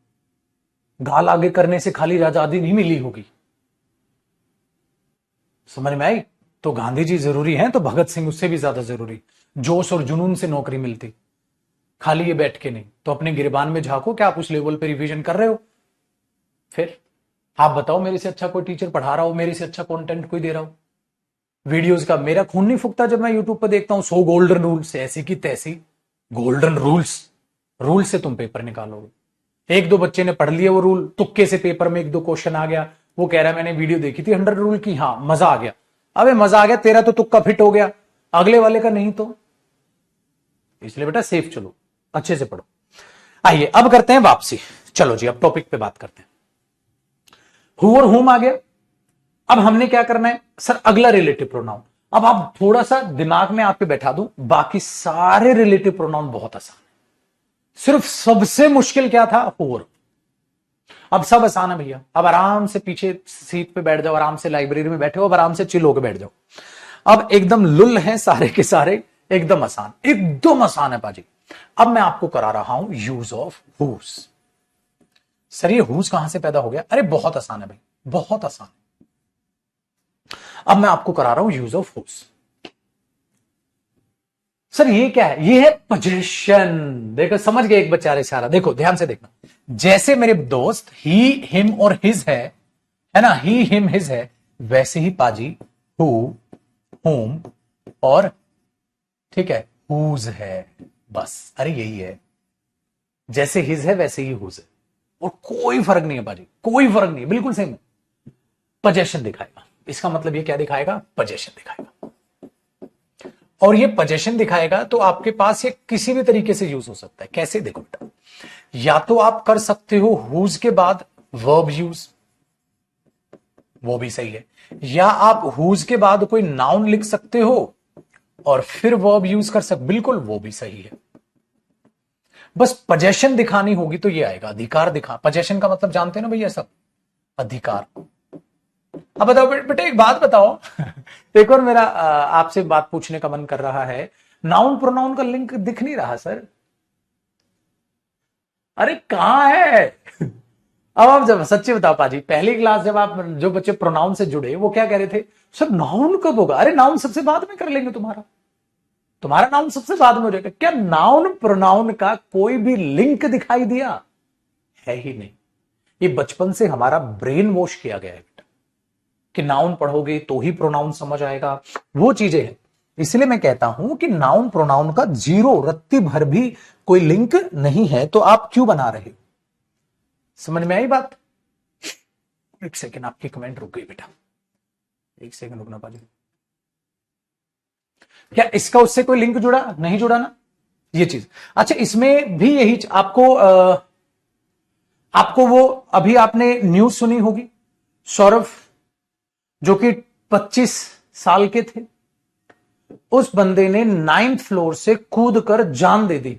गाल आगे करने से खाली आजादी नहीं मिली होगी। समझ में आई? तो गांधी जी जरूरी हैं तो भगत सिंह उससे भी ज्यादा जरूरी। जोश और जुनून से नौकरी मिलती, खाली ये बैठ के नहीं। तो अपने गिरबान में झांको, क्या आप उस लेवल पे रिवीजन कर रहे हो? फिर आप बताओ, मेरे से अच्छा कोई टीचर पढ़ा रहा हो, मेरे से अच्छा कंटेंट कोई दे रहा हो वीडियोस का? मेरा खून नहीं फूकता जब मैं यूट्यूब पर देखता हूं 100 गोल्डन रूल्स, ऐसी की तैसी गोल्डन रूल्स। रूल से तुम पेपर निकालोगे। 1-2 बच्चे ने पढ़ लिए वो रूल, तुक्के से पेपर में 1-2 क्वेश्चन आ गया, वो कह रहा है मैंने वीडियो देखी थी 100 रूल की, हाँ मजा आ गया। अबे मजा आ गया, तेरा तो तुक्का फिट हो गया, अगले वाले का नहीं। तो इसलिए बेटा सेफ चलो, अच्छे से पढ़ो। आइए अब करते हैं वापसी। चलो जी अब टॉपिक पे बात करते हैं। हु और हुम आ गया। अब हमने क्या करना है सर? अगला रिलेटिव प्रोनाउन। अब आप थोड़ा सा दिमाग में आपके बैठा दूं, बाकी सारे रिलेटिव प्रोनाउन बहुत आसान है। सिर्फ सबसे मुश्किल क्या था? हु और। अब सब आसान है भैया। अब आराम से पीछे सीट पे बैठ जाओ, आराम से लाइब्रेरी में बैठे हो, अब आराम से चिल होकर बैठ जाओ। अब एकदम लुल है सारे के सारे, एकदम आसान, एकदम आसान है पाजी। अब मैं आपको करा रहा हूं यूज ऑफ हुज। सर ये हुज कहां से पैदा हो गया? अरे बहुत आसान है भाई, बहुत आसान। अब मैं आपको करा रहा हूं यूज ऑफ हुज। सर ये क्या है? ये है पोजेशन। देखो समझ गए एक बेचारे सारा। देखो ध्यान से देखना, जैसे मेरे दोस्त ही हिम और हिज है ना, ही हिम हिज है, वैसे ही पाजी हु होम और ठीक है हुज है। बस अरे यही है, जैसे हिज है वैसे ही हुज है, और कोई फर्क नहीं है पाजी, कोई फर्क नहीं है, बिल्कुल सेम है। पोजेशन दिखाएगा, इसका मतलब ये क्या दिखाएगा? पोजेशन दिखाएगा। और ये पोजेशन दिखाएगा तो आपके पास ये किसी भी तरीके से यूज हो सकता है। कैसे? देखो बेटा, या तो आप कर सकते हो हुज के बाद वर्ब यूज, वो भी सही है, या आप हुज के बाद कोई नाउन लिख सकते हो और फिर वर्ब यूज कर सकते, बिल्कुल वो भी सही है। बस पोजेशन दिखानी होगी तो ये आएगा, अधिकार दिखा। पोजेशन का मतलब जानते हैं ना भैया सब, अधिकार। अब बताओ बेटा एक बात बताओ एक और मेरा आपसे बात पूछने का मन कर रहा है, नाउन प्रोनाउन का लिंक दिख नहीं रहा सर। अरे कहां है अब आप जब सच्ची बताओ पाजी, पहली क्लास जब आप जो बच्चे प्रोनाउन से जुड़े वो क्या कह रहे थे? सर नाउन कब होगा? अरे नाउन सबसे बाद में कर लेंगे, तुम्हारा नाउन सबसे बाद में हो जाएगा। क्या नाउन प्रोनाउन का कोई भी लिंक दिखाई दिया? है ही नहीं। ये बचपन से हमारा ब्रेन वॉश किया गया है बेटा, कि नाउन पढ़ोगे तो ही प्रोनाउन समझ आएगा, वो चीजें हैं। इसलिए मैं कहता हूं कि नाउन प्रोनाउन का जीरो रत्ती भर भी कोई लिंक नहीं है, तो आप क्यों बना रहे हो? समझ में आई बात? एक सेकंड, आपकी कमेंट रुक गई बेटा, एक सेकंड रुकना पाजी। क्या इसका उससे कोई लिंक जुड़ा? नहीं जुड़ा ना ये चीज। अच्छा इसमें भी यही आपको वो अभी आपने न्यूज सुनी होगी, सौरभ जो कि 25 साल के थे, उस बंदे ने 9th फ्लोर से कूद कर जान दे दी।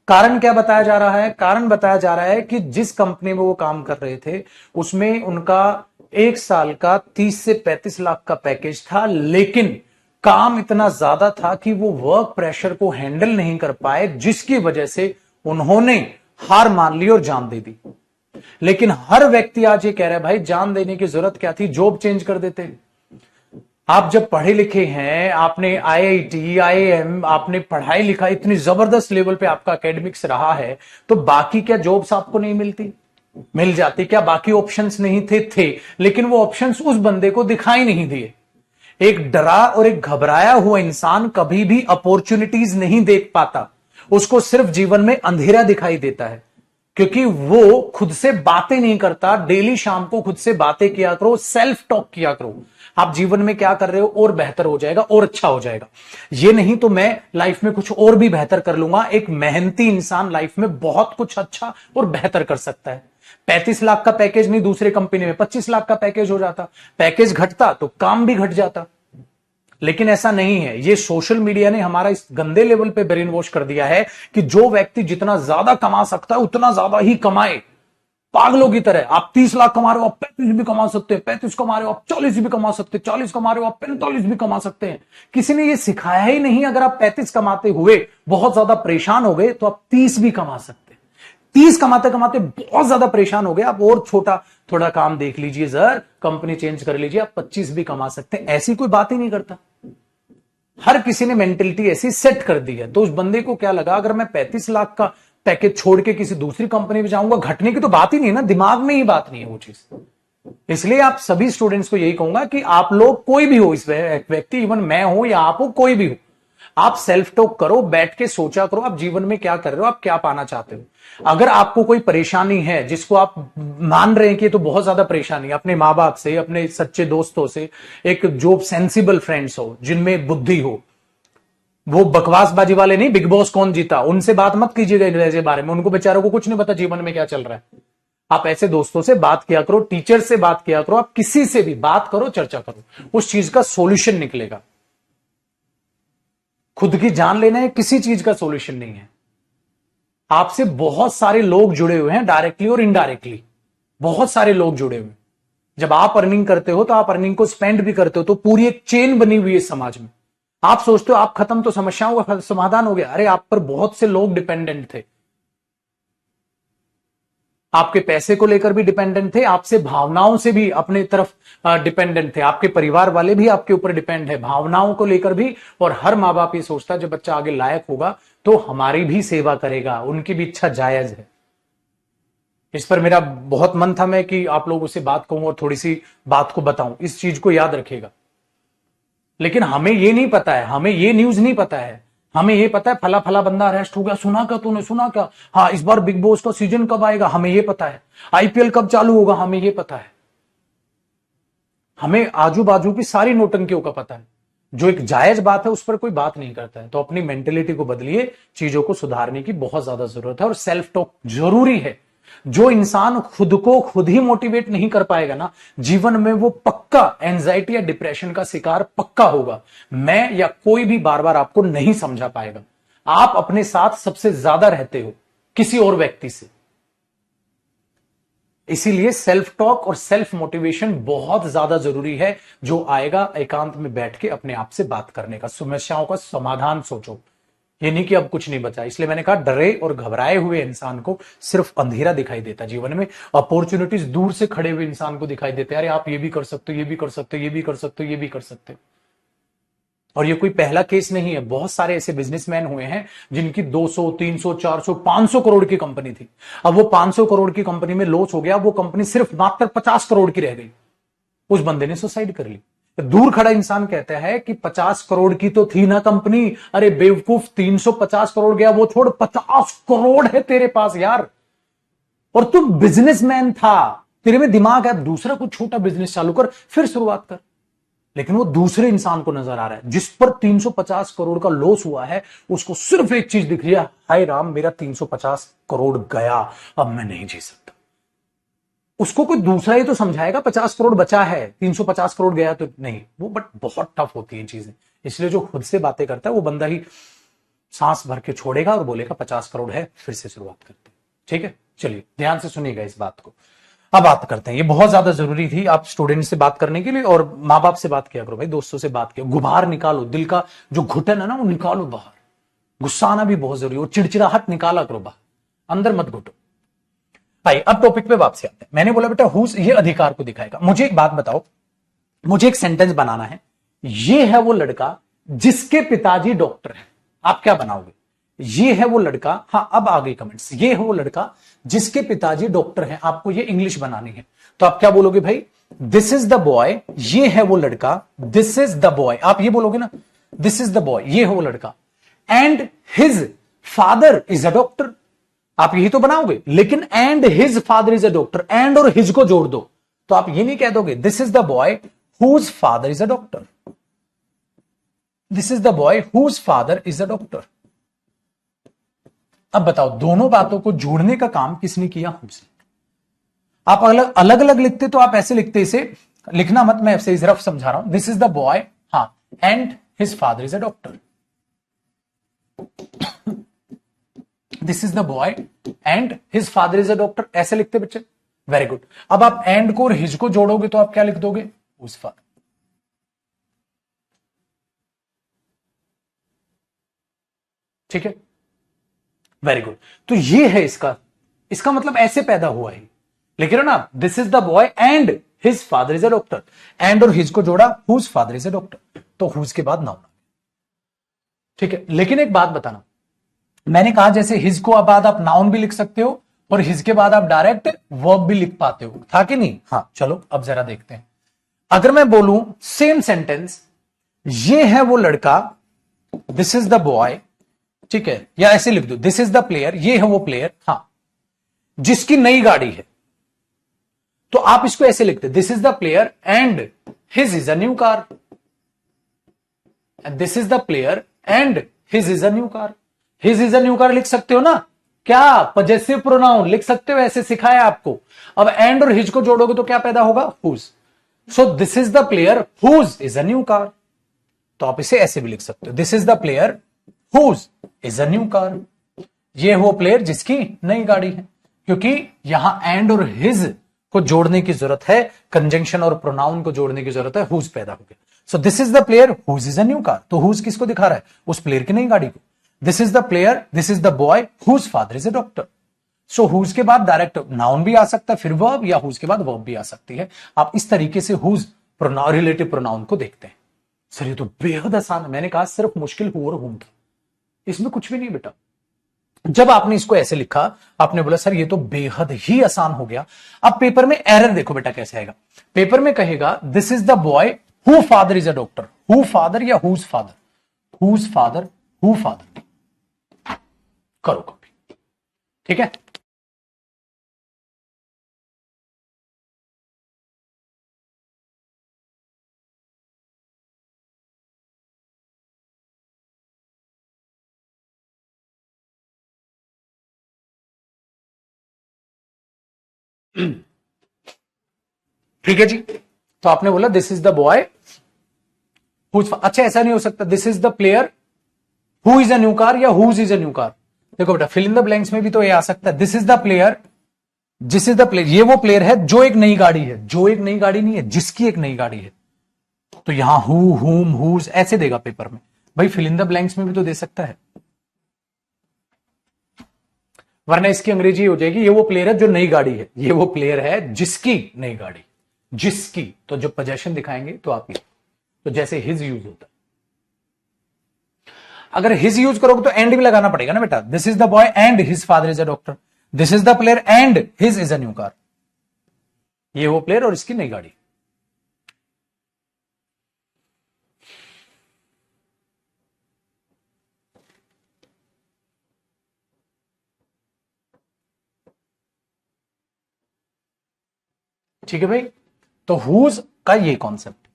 कारण क्या बताया जा रहा है? कारण बताया जा रहा है कि जिस कंपनी में वो काम कर रहे थे उसमें उनका एक साल का 30 से 35 लाख का पैकेज था, लेकिन काम इतना ज्यादा था कि वो वर्क प्रेशर को हैंडल नहीं कर पाए, जिसकी वजह से उन्होंने हार मान ली और जान दे दी। लेकिन हर व्यक्ति आज ये कह रहा है भाई जान देने की जरूरत क्या थी, जॉब चेंज कर देते। आप जब पढ़े लिखे हैं, आपने आईआईटी आईआईएम आपने पढ़ाई लिखा इतनी जबरदस्त लेवल पे आपका एकेडमिक्स रहा है, तो बाकी क्या जॉब्स आपको नहीं मिलती? मिल जाती। क्या बाकी ऑप्शंस नहीं थे, लेकिन वो ऑप्शंस उस बंदे को दिखाई नहीं दिए। एक डरा और एक घबराया हुआ इंसान कभी भी अपॉर्चुनिटीज नहीं देख पाता, उसको सिर्फ जीवन में अंधेरा दिखाई देता है, क्योंकि वो खुद से बातें नहीं करता। डेली शाम को खुद से बातें किया करो, सेल्फ टॉक किया करो, आप जीवन में क्या कर रहे हो और बेहतर हो जाएगा और अच्छा हो जाएगा। ये नहीं तो मैं लाइफ में कुछ और भी बेहतर कर लूंगा। एक मेहनती इंसान लाइफ में बहुत कुछ अच्छा और बेहतर कर सकता है। 35 लाख का पैकेज नहीं, दूसरे कंपनी में 25 लाख का पैकेज हो जाता, पैकेज घटता तो काम भी घट जाता, लेकिन ऐसा नहीं है। ये सोशल मीडिया ने हमारा इस गंदे लेवल पे ब्रेन वॉश कर दिया है कि जो व्यक्ति जितना ज्यादा कमा सकता है उतना ज्यादा ही कमाए, पागलों की तरह। आप 30 लाख कमा रहे हो, आप 35 भी कमा सकते हैं, 35 कमा रहे हो आप 40 भी कमा सकते हैं, 40 कमा रहे हो आप 45 भी कमा सकते हैं। किसी ने ये सिखाया ही नहीं। अगर आप 35 कमाते हुए बहुत ज्यादा परेशान हो गए तो आप 30 भी कमा सकते हैं। 30 कमाते कमाते बहुत ज्यादा परेशान हो गए, आप और छोटा थोड़ा काम देख लीजिए सर, कंपनी चेंज कर लीजिए, आप 25 भी कमा सकते हैं। ऐसी कोई बात ही नहीं करता। हर किसी ने मेंटेलिटी ऐसी सेट कर दी है। तो उस बंदे को क्या लगा, अगर मैं 35 लाख का पैकेज छोड़ के किसी दूसरी कंपनी में जाऊंगा, घटने की तो बात ही नहीं है ना, दिमाग में ही बात नहीं है वो चीज। इसलिए आप सभी स्टूडेंट्स को यही कहूंगा कि आप लोग कोई भी हो, इस व्यक्ति इवन मैं हूं या आप हो, कोई भी हो, आप सेल्फ टॉक करो, बैठ के सोचा करो आप जीवन में क्या कर रहे हो, आप क्या पाना चाहते हो। अगर आपको कोई परेशानी है जिसको आप मान रहे हैं कि तो बहुत ज्यादा परेशानी है, अपने माँ बाप से, अपने सच्चे दोस्तों से, एक जो सेंसिबल फ्रेंड्स हो जिनमें बुद्धि हो, वो बकवासबाजी वाले नहीं, बिग बॉस कौन जीता, उनसे बात मत कीजिएगा ऐसे बारे में। उनको बेचारों को कुछ नहीं पता जीवन में क्या चल रहा है। आप ऐसे दोस्तों से बात किया करो, टीचर से बात किया करो, आप किसी से भी बात करो, चर्चा करो, उस चीज का सॉल्यूशन निकलेगा। खुद की जान लेना है किसी चीज का सॉल्यूशन नहीं है। आपसे बहुत सारे लोग जुड़े हुए हैं, डायरेक्टली और इनडायरेक्टली बहुत सारे लोग जुड़े हुए हैं। जब आप अर्निंग करते हो तो आप अर्निंग को स्पेंड भी करते हो, तो पूरी एक चेन बनी हुई है समाज में। आप सोचते हो आप खत्म तो समस्याओं का समाधान हो गया, अरे आप पर बहुत से लोग डिपेंडेंट थे। आपके पैसे को लेकर भी डिपेंडेंट थे, आपसे भावनाओं से भी अपने तरफ डिपेंडेंट थे, आपके परिवार वाले भी आपके ऊपर डिपेंड है भावनाओं को लेकर भी। और हर माँ बाप ये सोचता है जब बच्चा आगे लायक होगा तो हमारी भी सेवा करेगा, उनकी भी इच्छा जायज है। इस पर मेरा बहुत मन था मैं कि आप लोगों से बात कहूं और थोड़ी सी बात को बताऊं, इस चीज को याद रखिएगा। लेकिन हमें ये नहीं पता है, हमें ये न्यूज नहीं पता है, हमें ये पता है फला फला बंदा अरेस्ट हो गया, सुना क्या तूने, सुना क्या, हाँ इस बार बिग बॉस का सीजन कब आएगा हमें ये पता है, आईपीएल कब चालू होगा हमें ये पता है, हमें आजू बाजू की सारी नोटंकियों का पता है। जो एक जायज बात है उस पर कोई बात नहीं करता है। तो अपनी मेंटेलिटी को बदलिए, चीजों को सुधारने की बहुत ज्यादा जरूरत है और सेल्फ टॉक जरूरी है। जो इंसान खुद को खुद ही मोटिवेट नहीं कर पाएगा ना, जीवन में वो पक्का एंजाइटी या डिप्रेशन का शिकार पक्का होगा। मैं या कोई भी बार बार आपको नहीं समझा पाएगा। आप अपने साथ सबसे ज्यादा रहते हो किसी और व्यक्ति से, इसीलिए सेल्फ टॉक और सेल्फ मोटिवेशन बहुत ज्यादा जरूरी है। जो आएगा एकांत में बैठ के अपने आप से बात करने का, समस्याओं का समाधान सोचो, ये नहीं कि अब कुछ नहीं बचा। इसलिए मैंने कहा डरे और घबराए हुए इंसान को सिर्फ अंधेरा दिखाई देता जीवन में, अपॉर्चुनिटीज दूर से खड़े हुए इंसान को दिखाई देते हैं, अरे आप ये भी कर सकते हो, ये भी कर सकते हो, ये भी कर सकते हो, ये भी कर सकते हो। और ये कोई पहला केस नहीं है, बहुत सारे ऐसे बिजनेसमैन हुए हैं जिनकी 200, 300, 400, 500 करोड़ की कंपनी थी। अब वो 500 करोड़ की कंपनी में लॉस हो गया, वो कंपनी सिर्फ मात्र 50 करोड़ की रह गई। उस बंदे ने सुसाइड कर ली। दूर खड़ा इंसान कहता है कि 50 करोड़ की तो थी ना कंपनी, अरे बेवकूफ 350 करोड़ गया, वो छोड़ 50 करोड़ है तेरे पास यार, और तू बिजनेसमैन था, तेरे में दिमाग है, दूसरा कुछ छोटा बिजनेस चालू कर, फिर शुरुआत कर। लेकिन वो दूसरे इंसान को नजर आ रहा है जिस पर 350 करोड़ का लॉस हुआ है, उसको सिर्फ एक चीज दिख रही है, हाय राम मेरा 350 करोड़ गया, अब मैं नहीं जी सकता। उसको कोई दूसरा ही तो समझाएगा 50 करोड़ बचा है, 350 करोड़ गया तो नहीं वो। बट बहुत टफ होती है चीजें, इसलिए जो खुद से बातें करता है वो बंदा ही सांस भर के छोड़ेगा और बोलेगा 50 करोड़ है, फिर से शुरुआत करते हैं। ठीक है, चलिए ध्यान से सुनिएगा इस बात को। अब बात करते हैं, ये बहुत ज्यादा जरूरी थी आप स्टूडेंट से बात करने के लिए, और माँ बाप से बात किया करो भाई, दोस्तों से बात किया, गुबार निकालो, दिल का जो घुटन है ना वो निकालो बाहर। गुस्सा आना भी बहुत जरूरी, और चिड़चिड़ाहट निकाला करो बाहर, अंदर मत घुटो भाई। अब टॉपिक पे वापस आते हैं। मैंने बोला बेटा हुज ये अधिकार को दिखाएगा। मुझे एक बात बताओ, मुझे एक सेंटेंस बनाना है, ये है वो लड़का जिसके पिताजी डॉक्टर हैं, आप क्या बनाओगे? ये है वो लड़का, हाँ अब आ गई कमेंट्स, ये है वो लड़का जिसके पिताजी डॉक्टर हैं, आपको ये इंग्लिश बनानी है। तो आप क्या बोलोगे भाई? दिस इज द बॉय, ये है वो लड़का, दिस इज द बॉय, आप ये बोलोगे ना, दिस इज द बॉय, ये है वो लड़का, and his father is a doctor, आप यही तो बनाओगे। लेकिन and his father is a doctor, and और हिज को जोड़ दो, तो आप ये नहीं कह दोगे this is the boy whose father is a doctor, this is the boy whose father is a doctor. अब बताओ दोनों बातों को जोड़ने का काम किसने किया? हुज। आप अलग अलग अलग लिखते तो आप ऐसे लिखते, इसे लिखना मत, मैं ऐसे रफ समझा रहा हूं। दिस इज द बॉय, हाँ, and his father is a doctor, this is the boy and his father is a doctor, ऐसे लिखते बच्चे। Very good. अब आप एंड को और हिज को जोड़ोगे तो आप क्या लिख दोगे? Whose father. ठीक है, वेरी गुड। तो ये है इसका मतलब ऐसे पैदा हुआ है, लिख रहे हो ना, this is the boy and his father is a doctor, and और हिज को जोड़ा, whose father is a doctor, तो हुज के बाद नाउन। ठीक है, लेकिन एक बात बताना, मैंने कहा जैसे हिज को बाद आप नाउन भी लिख सकते हो और हिज के बाद आप डायरेक्ट वर्ब भी लिख पाते हो, था कि नहीं? हाँ चलो अब जरा देखते हैं। अगर मैं बोलूं सेम सेंटेंस, ये है वो लड़का, दिस इज द बॉय, ठीक है, या ऐसे लिख दो दिस इज द प्लेयर, ये है वो प्लेयर, हाँ, जिसकी नई गाड़ी है, तो आप इसको ऐसे लिखते this is the player and his is a new car, this is the player and his is a new car. His is a new car लिख सकते हो ना, क्या पजेसिव प्रोनाउन लिख सकते हो, ऐसे सिखाया आपको। अब एंड और हिज को जोड़ोगे तो क्या पैदा होगा? Whose. So this is the player whose is a new car, तो आप इसे ऐसे भी लिख सकते हो, this is the player whose is a new car, ये वो प्लेयर जिसकी नई गाड़ी है, क्योंकि यहां एंड और हिज को जोड़ने की जरूरत है, कंजंक्शन और प्रोनाउन को जोड़ने की जरूरत है, हुज पैदा हो गया। So this is the player whose is a new car, तो हुज किसको दिखा रहा है? उस प्लेयर की नई गाड़ी को। This is the player, this is the boy whose father is a doctor, so whose के बाद डायरेक्ट नाउन भी आ सकता है, फिर वर्ब, या हुज के बाद वर्ब भी आ सकती है। आप इस तरीके से हुज रिलेटिव प्रोनाउन को देखते हैं। सर ये तो बेहद आसान है। मैंने कहा सिर्फ मुश्किल हु और हुम था, इसमें कुछ भी नहीं बेटा। जब आपने इसको ऐसे लिखा, आपने बोला सर ये तो बेहद ही आसान हो गया। अब पेपर में एरर देखो बेटा कैसे आएगा। पेपर में कहेगा this is the boy who father is a doctor. Who father या whose father? Whose father, who father. करो कॉपी, ठीक है। ठीक है जी, तो आपने बोला this is the boy whose. अच्छा ऐसा नहीं हो सकता this is the player who is a new car या whose is a new car. देखो बेटा फिल इन द ब्लैंक्स में भी तो ये आ सकता है दिस इज द प्लेयर, जिस इज द प्लेयर, ये वो प्लेयर है जो एक नई गाड़ी है। जो एक नई गाड़ी नहीं है, जिसकी एक नई गाड़ी है। तो यहां हु, हुम, हुज ऐसे देगा पेपर में। भाई फिल इन द ब्लैंक्स में भी तो दे सकता है, वरना इसकी अंग्रेजी हो जाएगी ये वो प्लेयर है जो नई गाड़ी है। ये वो प्लेयर है जिसकी नई गाड़ी, जिसकी। तो जब पोजेशन दिखाएंगे तो आप ये, तो जैसे हिज यूज होता है। अगर हिज यूज करोगे तो एंड भी लगाना पड़ेगा ना बेटा। This is the boy and his father is a doctor. This is the player and his is a new car. ये वो प्लेयर और इसकी नई गाड़ी। ठीक है भाई, तो हुज का ये कॉन्सेप्ट।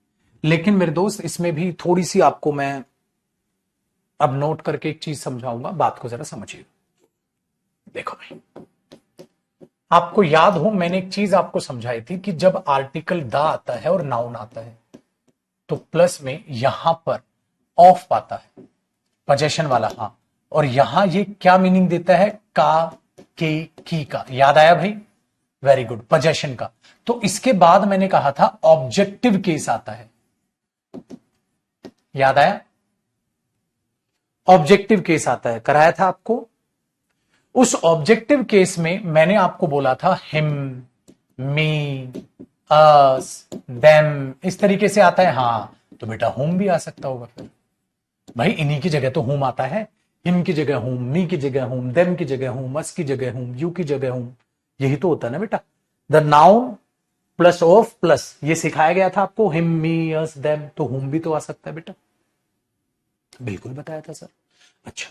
लेकिन मेरे दोस्त इसमें भी थोड़ी सी आपको मैं अब नोट करके एक चीज समझाऊंगा, बात को जरा समझिए। देखो भाई, आपको याद हो मैंने एक चीज आपको समझाई थी कि जब आर्टिकल द आता है और नाउन आता है तो प्लस में यहां पर ऑफ आता है, पोजेशन वाला। हां, और यहां ये क्या मीनिंग देता है? का, के, की का। याद आया भाई? वेरी गुड, पोजेशन का। तो इसके बाद मैंने कहा था ऑब्जेक्टिव केस आता है। याद आया? ऑब्जेक्टिव केस आता है, कराया था आपको। उस ऑब्जेक्टिव केस में मैंने आपको बोला था हिम, मी, अस, देम, इस तरीके से आता है। हां, तो बेटा होम भी आ सकता होगा फिर। भाई इन्हीं की जगह तो होम आता है। हिम की जगह होम, मी की जगह होम, देम की जगह होम, अस की जगह होम, यू की जगह होम। यही तो होता है ना बेटा। The noun plus of plus, ये सिखाया गया था आपको, हिम, मी, अस, देम। तो होम भी तो आ सकता है बेटा। बिल्कुल बताया था सर। अच्छा,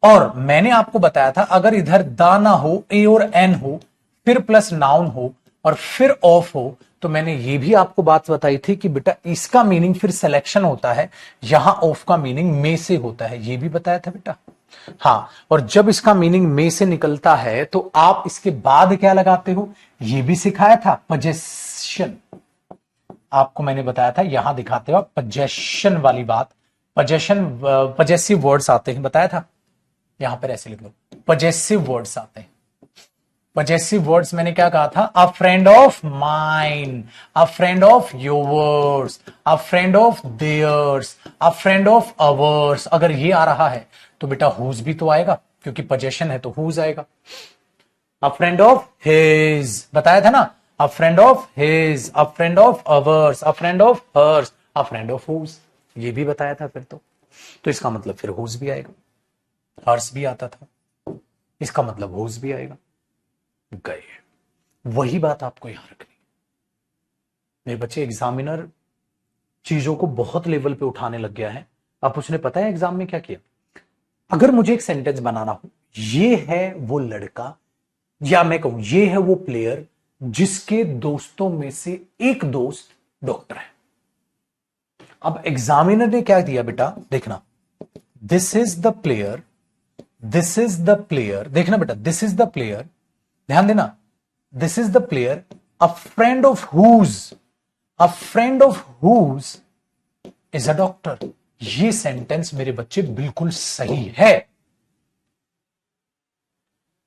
और मैंने आपको बताया था अगर इधर दा ना हो, ए और एन हो, फिर प्लस नाउन हो और फिर ऑफ हो, तो मैंने ये भी आपको बात बताई थी कि बेटा इसका मीनिंग फिर सिलेक्शन होता है। यहां ऑफ का मीनिंग में से होता है, ये भी बताया था बेटा। हां, और जब इसका मीनिंग में से निकलता है तो आप इसके बाद क्या लगाते हो, ये भी सिखाया था, पोजेशन। आपको मैंने बताया था, यहां दिखाते हो पोजेशन वाली बात। पोजेशन, पॉजेसिव वर्ड्स आते हैं, बताया था। यहां पर ऐसे लिख लो, पॉजेसिव वर्ड्स आते हैं। पॉजेसिव वर्ड्स मैंने क्या कहा था? A friend of mine, a friend of yours, a friend of theirs, a friend of ours. अगर ये आ रहा है तो बेटा हुज भी तो आएगा, क्योंकि पोजेशन है तो हुज आएगा। अ फ्रेंड ऑफ हिज, बताया था ना, a friend of his, a friend of ours, a friend of hers, a friend of whose, ये भी बताया था फिर तो इसका मतलब फिर हुज भी आएगा। हर्स भी आता था, इसका मतलब हुज भी आएगा। गए, वही बात आपको यहां रखनी। मेरे बच्चे, एग्जामिनर चीजों को बहुत लेवल पे उठाने लग गया है। अब उसने पता है एग्जाम में क्या किया? अगर मुझे एक सेंटेंस बनाना हो, ये है वो लड़का, या मैं कहूं ये है वो प्लेयर जिसके दोस्तों में से एक दोस्त डॉक्टर है। अब एग्जामिनर ने क्या दिया बेटा, देखना, this is the player, this is the player, देखना बेटा, दिस इज द प्लेयर, ध्यान देना, this is the player, a friend of whose, a friend of whose is a doctor. ये सेंटेंस मेरे बच्चे बिल्कुल सही है।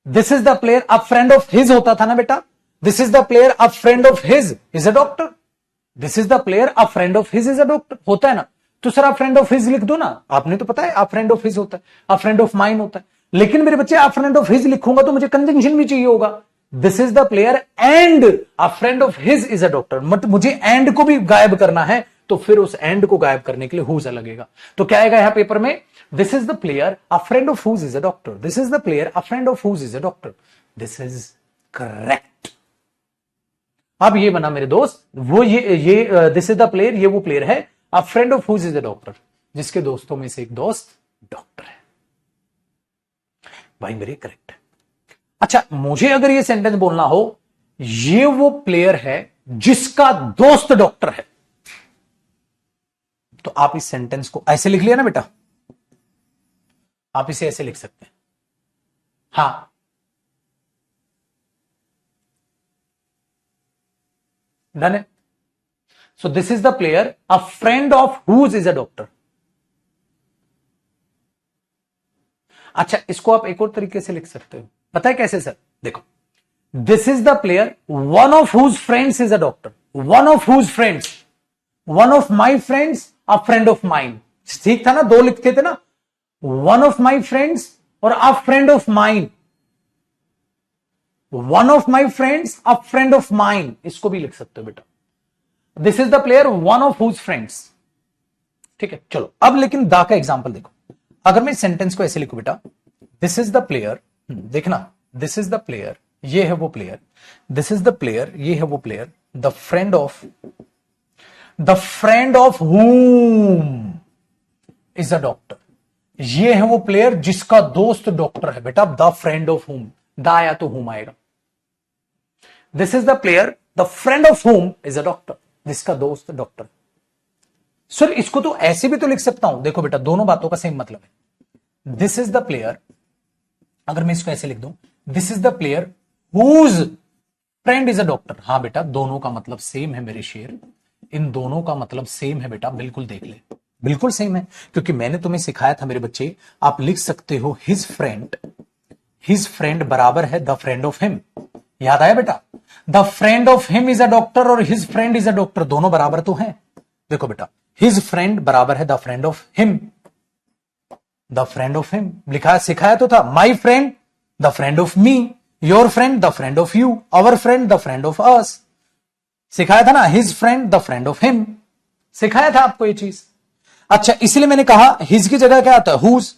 This is the player, a friend of his होता था ना बेटा। This is the player, a friend of his is a doctor. This is the player, a friend of his is a doctor, होता है ना। तो sir a friend of his लिख दो ना, आपने तो पता है अ फ्रेंड ऑफ हिज होता है, अ फ्रेंड ऑफ माइन होता है। लेकिन मेरे बच्चे अ फ्रेंड ऑफ हिज लिखूंगा तो मुझे कंजंक्शन भी चाहिए होगा। This is the player and a friend of his is a doctor, मतलब मुझे एंड को भी गायब करना है, तो फिर उस एंड को गायब करने के लिए हुज लगेगा। तो क्या आएगा यहां पेपर में, this is the player a friend of whose is a doctor, this is the player a friend of whose is a doctor. This is correct. अब ये बना मेरे दोस्त, वो ये दिस इज द प्लेयर, ये वो प्लेयर है a friend of whose is a doctor, जिसके दोस्तों में से एक दोस्त डॉक्टर है। भाई मेरे करेक्ट है। अच्छा, मुझे अगर ये सेंटेंस बोलना हो, ये वो प्लेयर है जिसका दोस्त डॉक्टर है, तो आप इस सेंटेंस को ऐसे लिख लिया ना बेटा, आप इसे ऐसे लिख सकते हैं। हाँ, डन है। So this is the player a friend of whose is a doctor. अच्छा, इसको आप एक और तरीके से लिख सकते हो, पता है कैसे सर? देखो, this is the player one of whose friends is a doctor, one of whose friends, one of my friends a friend of mine. ठीक था ना, दो लिखते थे ना, वन ऑफ माई फ्रेंड्स और a friend of mine, one of my friends a friend of mine, इसको भी लिख सकते हो बेटा। This is the player one of whose friends. ठीक है, चलो अब लेकिन दा का एग्जांपल देखो। अगर मैं सेंटेंस को ऐसे लिखूं बेटा, दिस इज द प्लेयर, देखना, दिस इज द प्लेयर, ये है वो player, this is the player, ये है वो player, the friend of whom is a doctor, ये है वो प्लेयर जिसका दोस्त डॉक्टर है बेटा, द फ्रेंड ऑफ हुम, द आया तो हुम आएगा। This is the player the friend of whom is a doctor, जिसका दोस्त डॉक्टर। सर इसको तो ऐसे भी तो लिख सकता हूं, देखो बेटा दोनों बातों का सेम मतलब है। दिस इज द प्लेयर, अगर मैं इसको ऐसे लिख दूं, this is the player whose friend is a doctor, हां बेटा दोनों का मतलब सेम है मेरे शेर, इन दोनों का मतलब सेम है बेटा, बिल्कुल देख ले, बिल्कुल सेम है, क्योंकि मैंने तुम्हें सिखाया था मेरे बच्चे, आप लिख सकते हो हिज फ्रेंड बराबर है द फ्रेंड ऑफ हिम, याद आया बेटा? The friend of him is a doctor और his friend is a doctor, दोनों बराबर तो हैं। देखो बेटा, हिज फ्रेंड बराबर है the friend of him, the friend of him लिखा सिखाया तो था, my friend the friend of me, your friend the friend of you, our friend the friend of us, सिखाया था ना, his friend the friend of him, सिखाया था आपको ये चीज। अच्छा, इसलिए मैंने कहा हिज की जगह क्या आता है, हुज,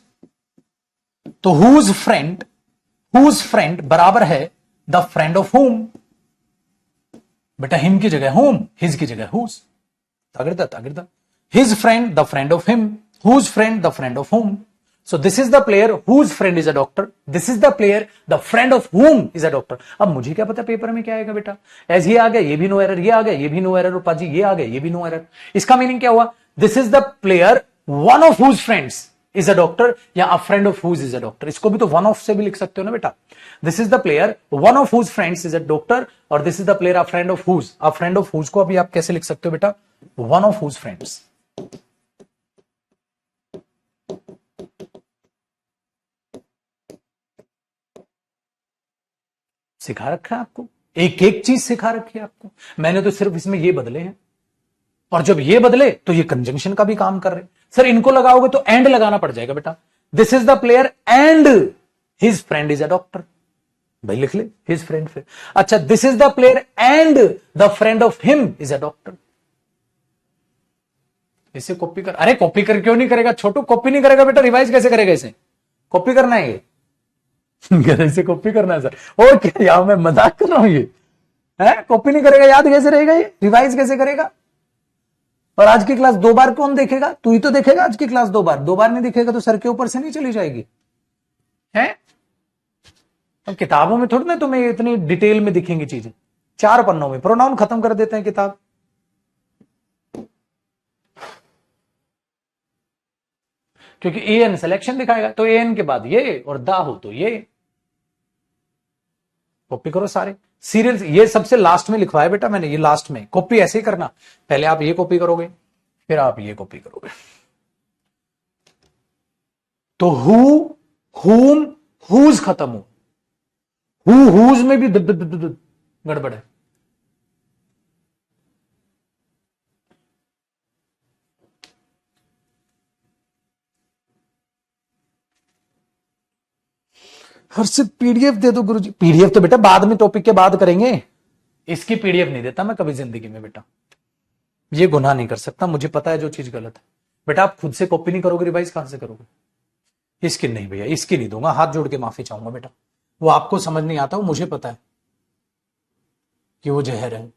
तो हुज फ्रेंड बराबर है द फ्रेंड ऑफ हुम, बेटा हिम की जगह हुम, हिज की जगह हुज, तागिरदा, his friend the friend of him, whose friend the friend of whom. So this is the player whose friend is a doctor, this is the player the friend of whom is a doctor. अब मुझे क्या पता पेपर में क्या आएगा बेटा, एज ये आ गया ये भी नो एरर, ये आ गया ये भी नो एरर, रूपा जी ये आ गया ये भी नो एरर। इसका मीनिंग क्या हुआ, this is the player one of whose friends is a doctor, या a friend of whose is a doctor, इसको भी तो वन ऑफ से भी लिख सकते हो ना बेटा। This is the player one of whose friends is a doctor, और this is the player a friend of whose, a friend of whose को अभी आप कैसे लिख सकते हो बेटा, वन ऑफ हुज फ्रेंड्स। सिखा रखा है आपको, एक एक चीज सिखा रखी है आपको, मैंने तो सिर्फ इसमें ये बदले हैं, और जब ये बदले तो ये कंजंक्शन का भी काम कर रहे हैं। सर इनको लगाओगे तो एंड लगाना पड़ जाएगा बेटा, this is the player and his friend is a doctor, भाई लिख ले हिज फ्रेंड फिर। अच्छा, this is the player and the friend of him is a doctor, इसे कॉपी कर, अरे कॉपी कर क्यों नहीं करेगा छोटू, कॉपी नहीं करेगा बेटा, रिवाइज कैसे करेगा, इसे कॉपी करना है ये इसे कॉपी करना है सर, और क्या यार मैं मजाक कर रहा हूं, ये है कॉपी नहीं करेगा, याद कैसे रहेगा, ये रिवाइज कैसे करेगा? और आज की क्लास दो बार कौन देखेगा, तू ही तो देखेगा आज की क्लास दो बार, दो बार नहीं दिखेगा तो सर के ऊपर से नहीं चली जाएगी है। अब किताबों में थोड़ी ना तुम्हें इतनी डिटेल में दिखेंगी चीजें, चार पन्नों में प्रोनाउन खत्म कर देते हैं किताब। क्योंकि ए एन सिलेक्शन दिखाएगा, तो ए एन के बाद ये और दा हो तो ये, कॉपी करो सारे सीरियल, ये सबसे लास्ट में लिखवाया बेटा मैंने, ये लास्ट में कॉपी ऐसे ही करना, पहले आप ये कॉपी करोगे फिर आप ये कॉपी करोगे। तो हु, हुम, हुज खत्म हो, हुज में भी गड़बड़ है। हर्षित पीडीएफ दे दो गुरुजी। पीडीएफ तो बेटा बाद में टॉपिक के बाद करेंगे, इसकी पीडीएफ नहीं देता मैं कभी जिंदगी में बेटा, ये गुनाह नहीं कर सकता, मुझे पता है जो चीज गलत है। बेटा आप खुद से कॉपी नहीं करोगे, रिवाइज कहां से करोगे? इसकी नहीं भैया, इसकी नहीं दूंगा, हाथ जोड़ के माफी चाहूंगा बेटा, वो आपको समझ नहीं आता, वो मुझे पता है कि वो जहर है।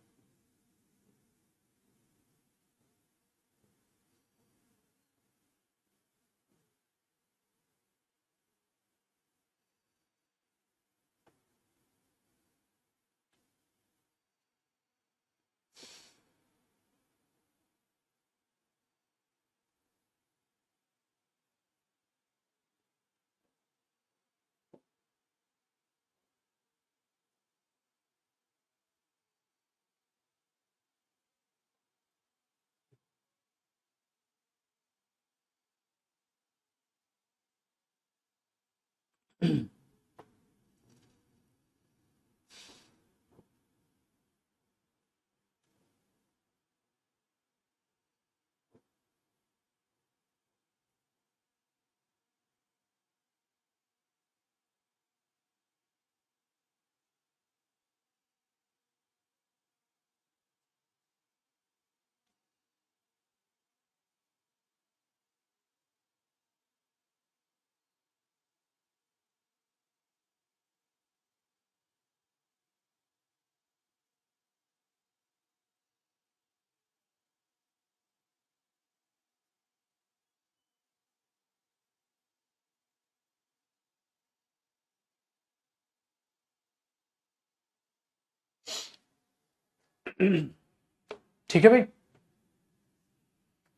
ठीक है भाई,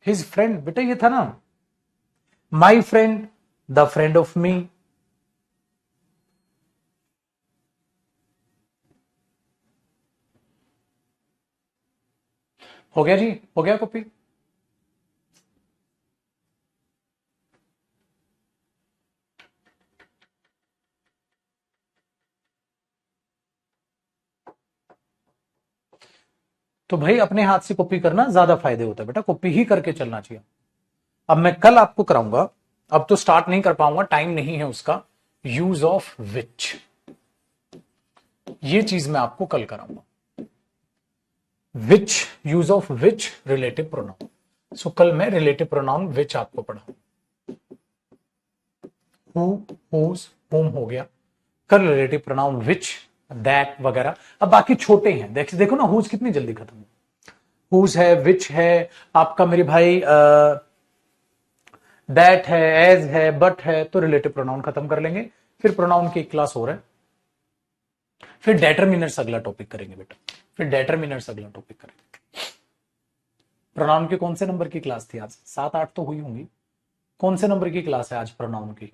हिज फ्रेंड, बेटा ये था ना, my friend, the friend of me. हो गया जी, हो गया कॉपी। तो भाई अपने हाथ से कॉपी करना ज्यादा फायदे होता है बेटा, कॉपी ही करके चलना चाहिए। अब मैं कल आपको कराऊंगा, अब तो स्टार्ट नहीं कर पाऊंगा, टाइम नहीं है उसका। यूज ऑफ विच, ये चीज मैं आपको कल कराऊंगा। Which, use of which relative pronoun. So कल मैं रिलेटिव प्रोनाउन विच आपको पढ़ा। हु, हुज, हुम हो गया, कल रिलेटिव प्रोनाउन विच, दैट वगैरह। अब बाकी छोटे हैं, देखो ना हुज कितनी जल्दी खत्म हो। हुज है, विच है, आपका मेरे भाई दैट है, एज है, बट है, तो रिलेटिव प्रोनाउन खत्म कर लेंगे। फिर प्रोनाउन की एक क्लास हो रहा है, फिर डेटरमिनर्स अगला टॉपिक करेंगे बेटा, फिर डेटरमिनर्स अगला टॉपिक करेंगे। प्रोनाउन के कौन से नंबर की क्लास थी आज? 7-8 तो हुई होंगी। कौन से नंबर की क्लास है आज प्रोनाउन की?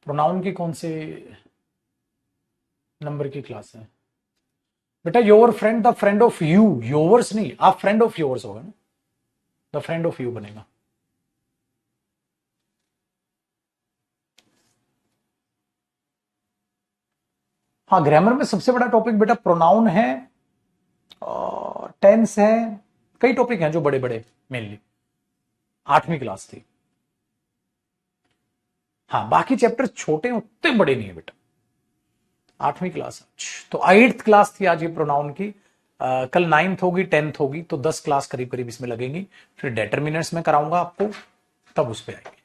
प्रोनाउन की कौन से नंबर की क्लास है बेटा? Your friend, the friend of you, yours नहीं, आप फ्रेंड ऑफ योवर्स होगा ना, द फ्रेंड ऑफ यू बनेगा। हाँ, ग्रामर में सबसे बड़ा टॉपिक बेटा प्रोनाउन है, और टेंस है, कई टॉपिक हैं जो बड़े बड़े, मेनली 8वीं क्लास थी। हाँ, बाकी चैप्टर छोटे उतने बड़े नहीं है बेटा, 8वीं क्लास। तो 8th क्लास थी आज ये प्रोनाउन की। कल 9th होगी, 10th होगी, तो 10 क्लास करीब करीब इसमें लगेंगी। फिर डेटरमिनर्स में कराऊंगा आपको, तब उस पर आएंगे।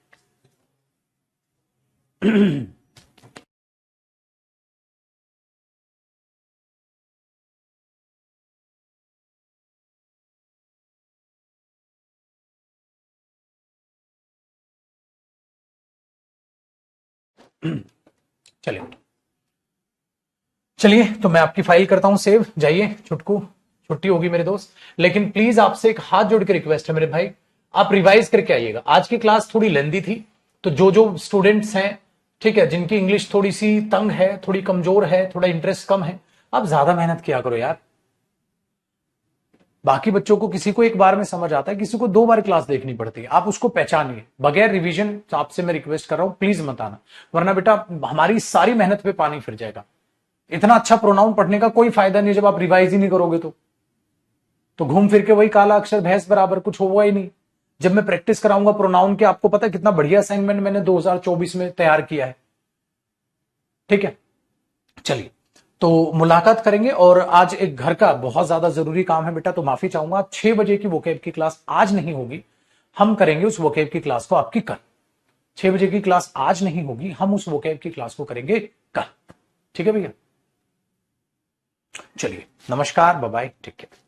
चलिए चलिए, तो मैं आपकी फाइल करता हूं सेव, जाइए छुटकू, छुट्टी होगी मेरे दोस्त। लेकिन प्लीज आपसे एक हाथ जोड़ के रिक्वेस्ट है मेरे भाई, आप रिवाइज करके आइएगा। आज की क्लास थोड़ी लेंदी थी, तो जो जो स्टूडेंट्स हैं, ठीक है, जिनकी इंग्लिश थोड़ी सी तंग है, थोड़ी कमजोर है, थोड़ा इंटरेस्ट कम है, आप ज्यादा मेहनत किया करो यार। बाकी बच्चों को किसी को एक बार में समझ आता है, किसी को 2 बार क्लास देखनी पड़ती है। आप उसको पहचानिए बगैर रिवीजन। आपसे मैं रिक्वेस्ट कर रहा हूं, प्लीज मत आना, वरना बेटा हमारी सारी मेहनत पे पानी फिर जाएगा। इतना अच्छा प्रोनाउन पढ़ने का कोई फायदा नहीं जब आप रिवाइज ही नहीं करोगे तो घूम फिर के वही काला अक्षर भैंस बराबर, कुछ हुआ ही नहीं। जब मैं प्रैक्टिस कराऊंगा प्रोनाउन के, आपको पता है कितना बढ़िया असाइनमेंट मैंने 2024 में तैयार किया है। ठीक है, चलिए तो मुलाकात करेंगे। और आज एक घर का बहुत ज्यादा जरूरी काम है बेटा, तो माफी चाहूंगा, 6 बजे की वोकेब की क्लास आज नहीं होगी, हम करेंगे उस वोकेब की क्लास को आपकी कल। 6 बजे की क्लास आज नहीं होगी, हम उस वोकेब की क्लास को करेंगे कल। ठीक है भैया, चलिए नमस्कार, बाय बाय, टेक केयर।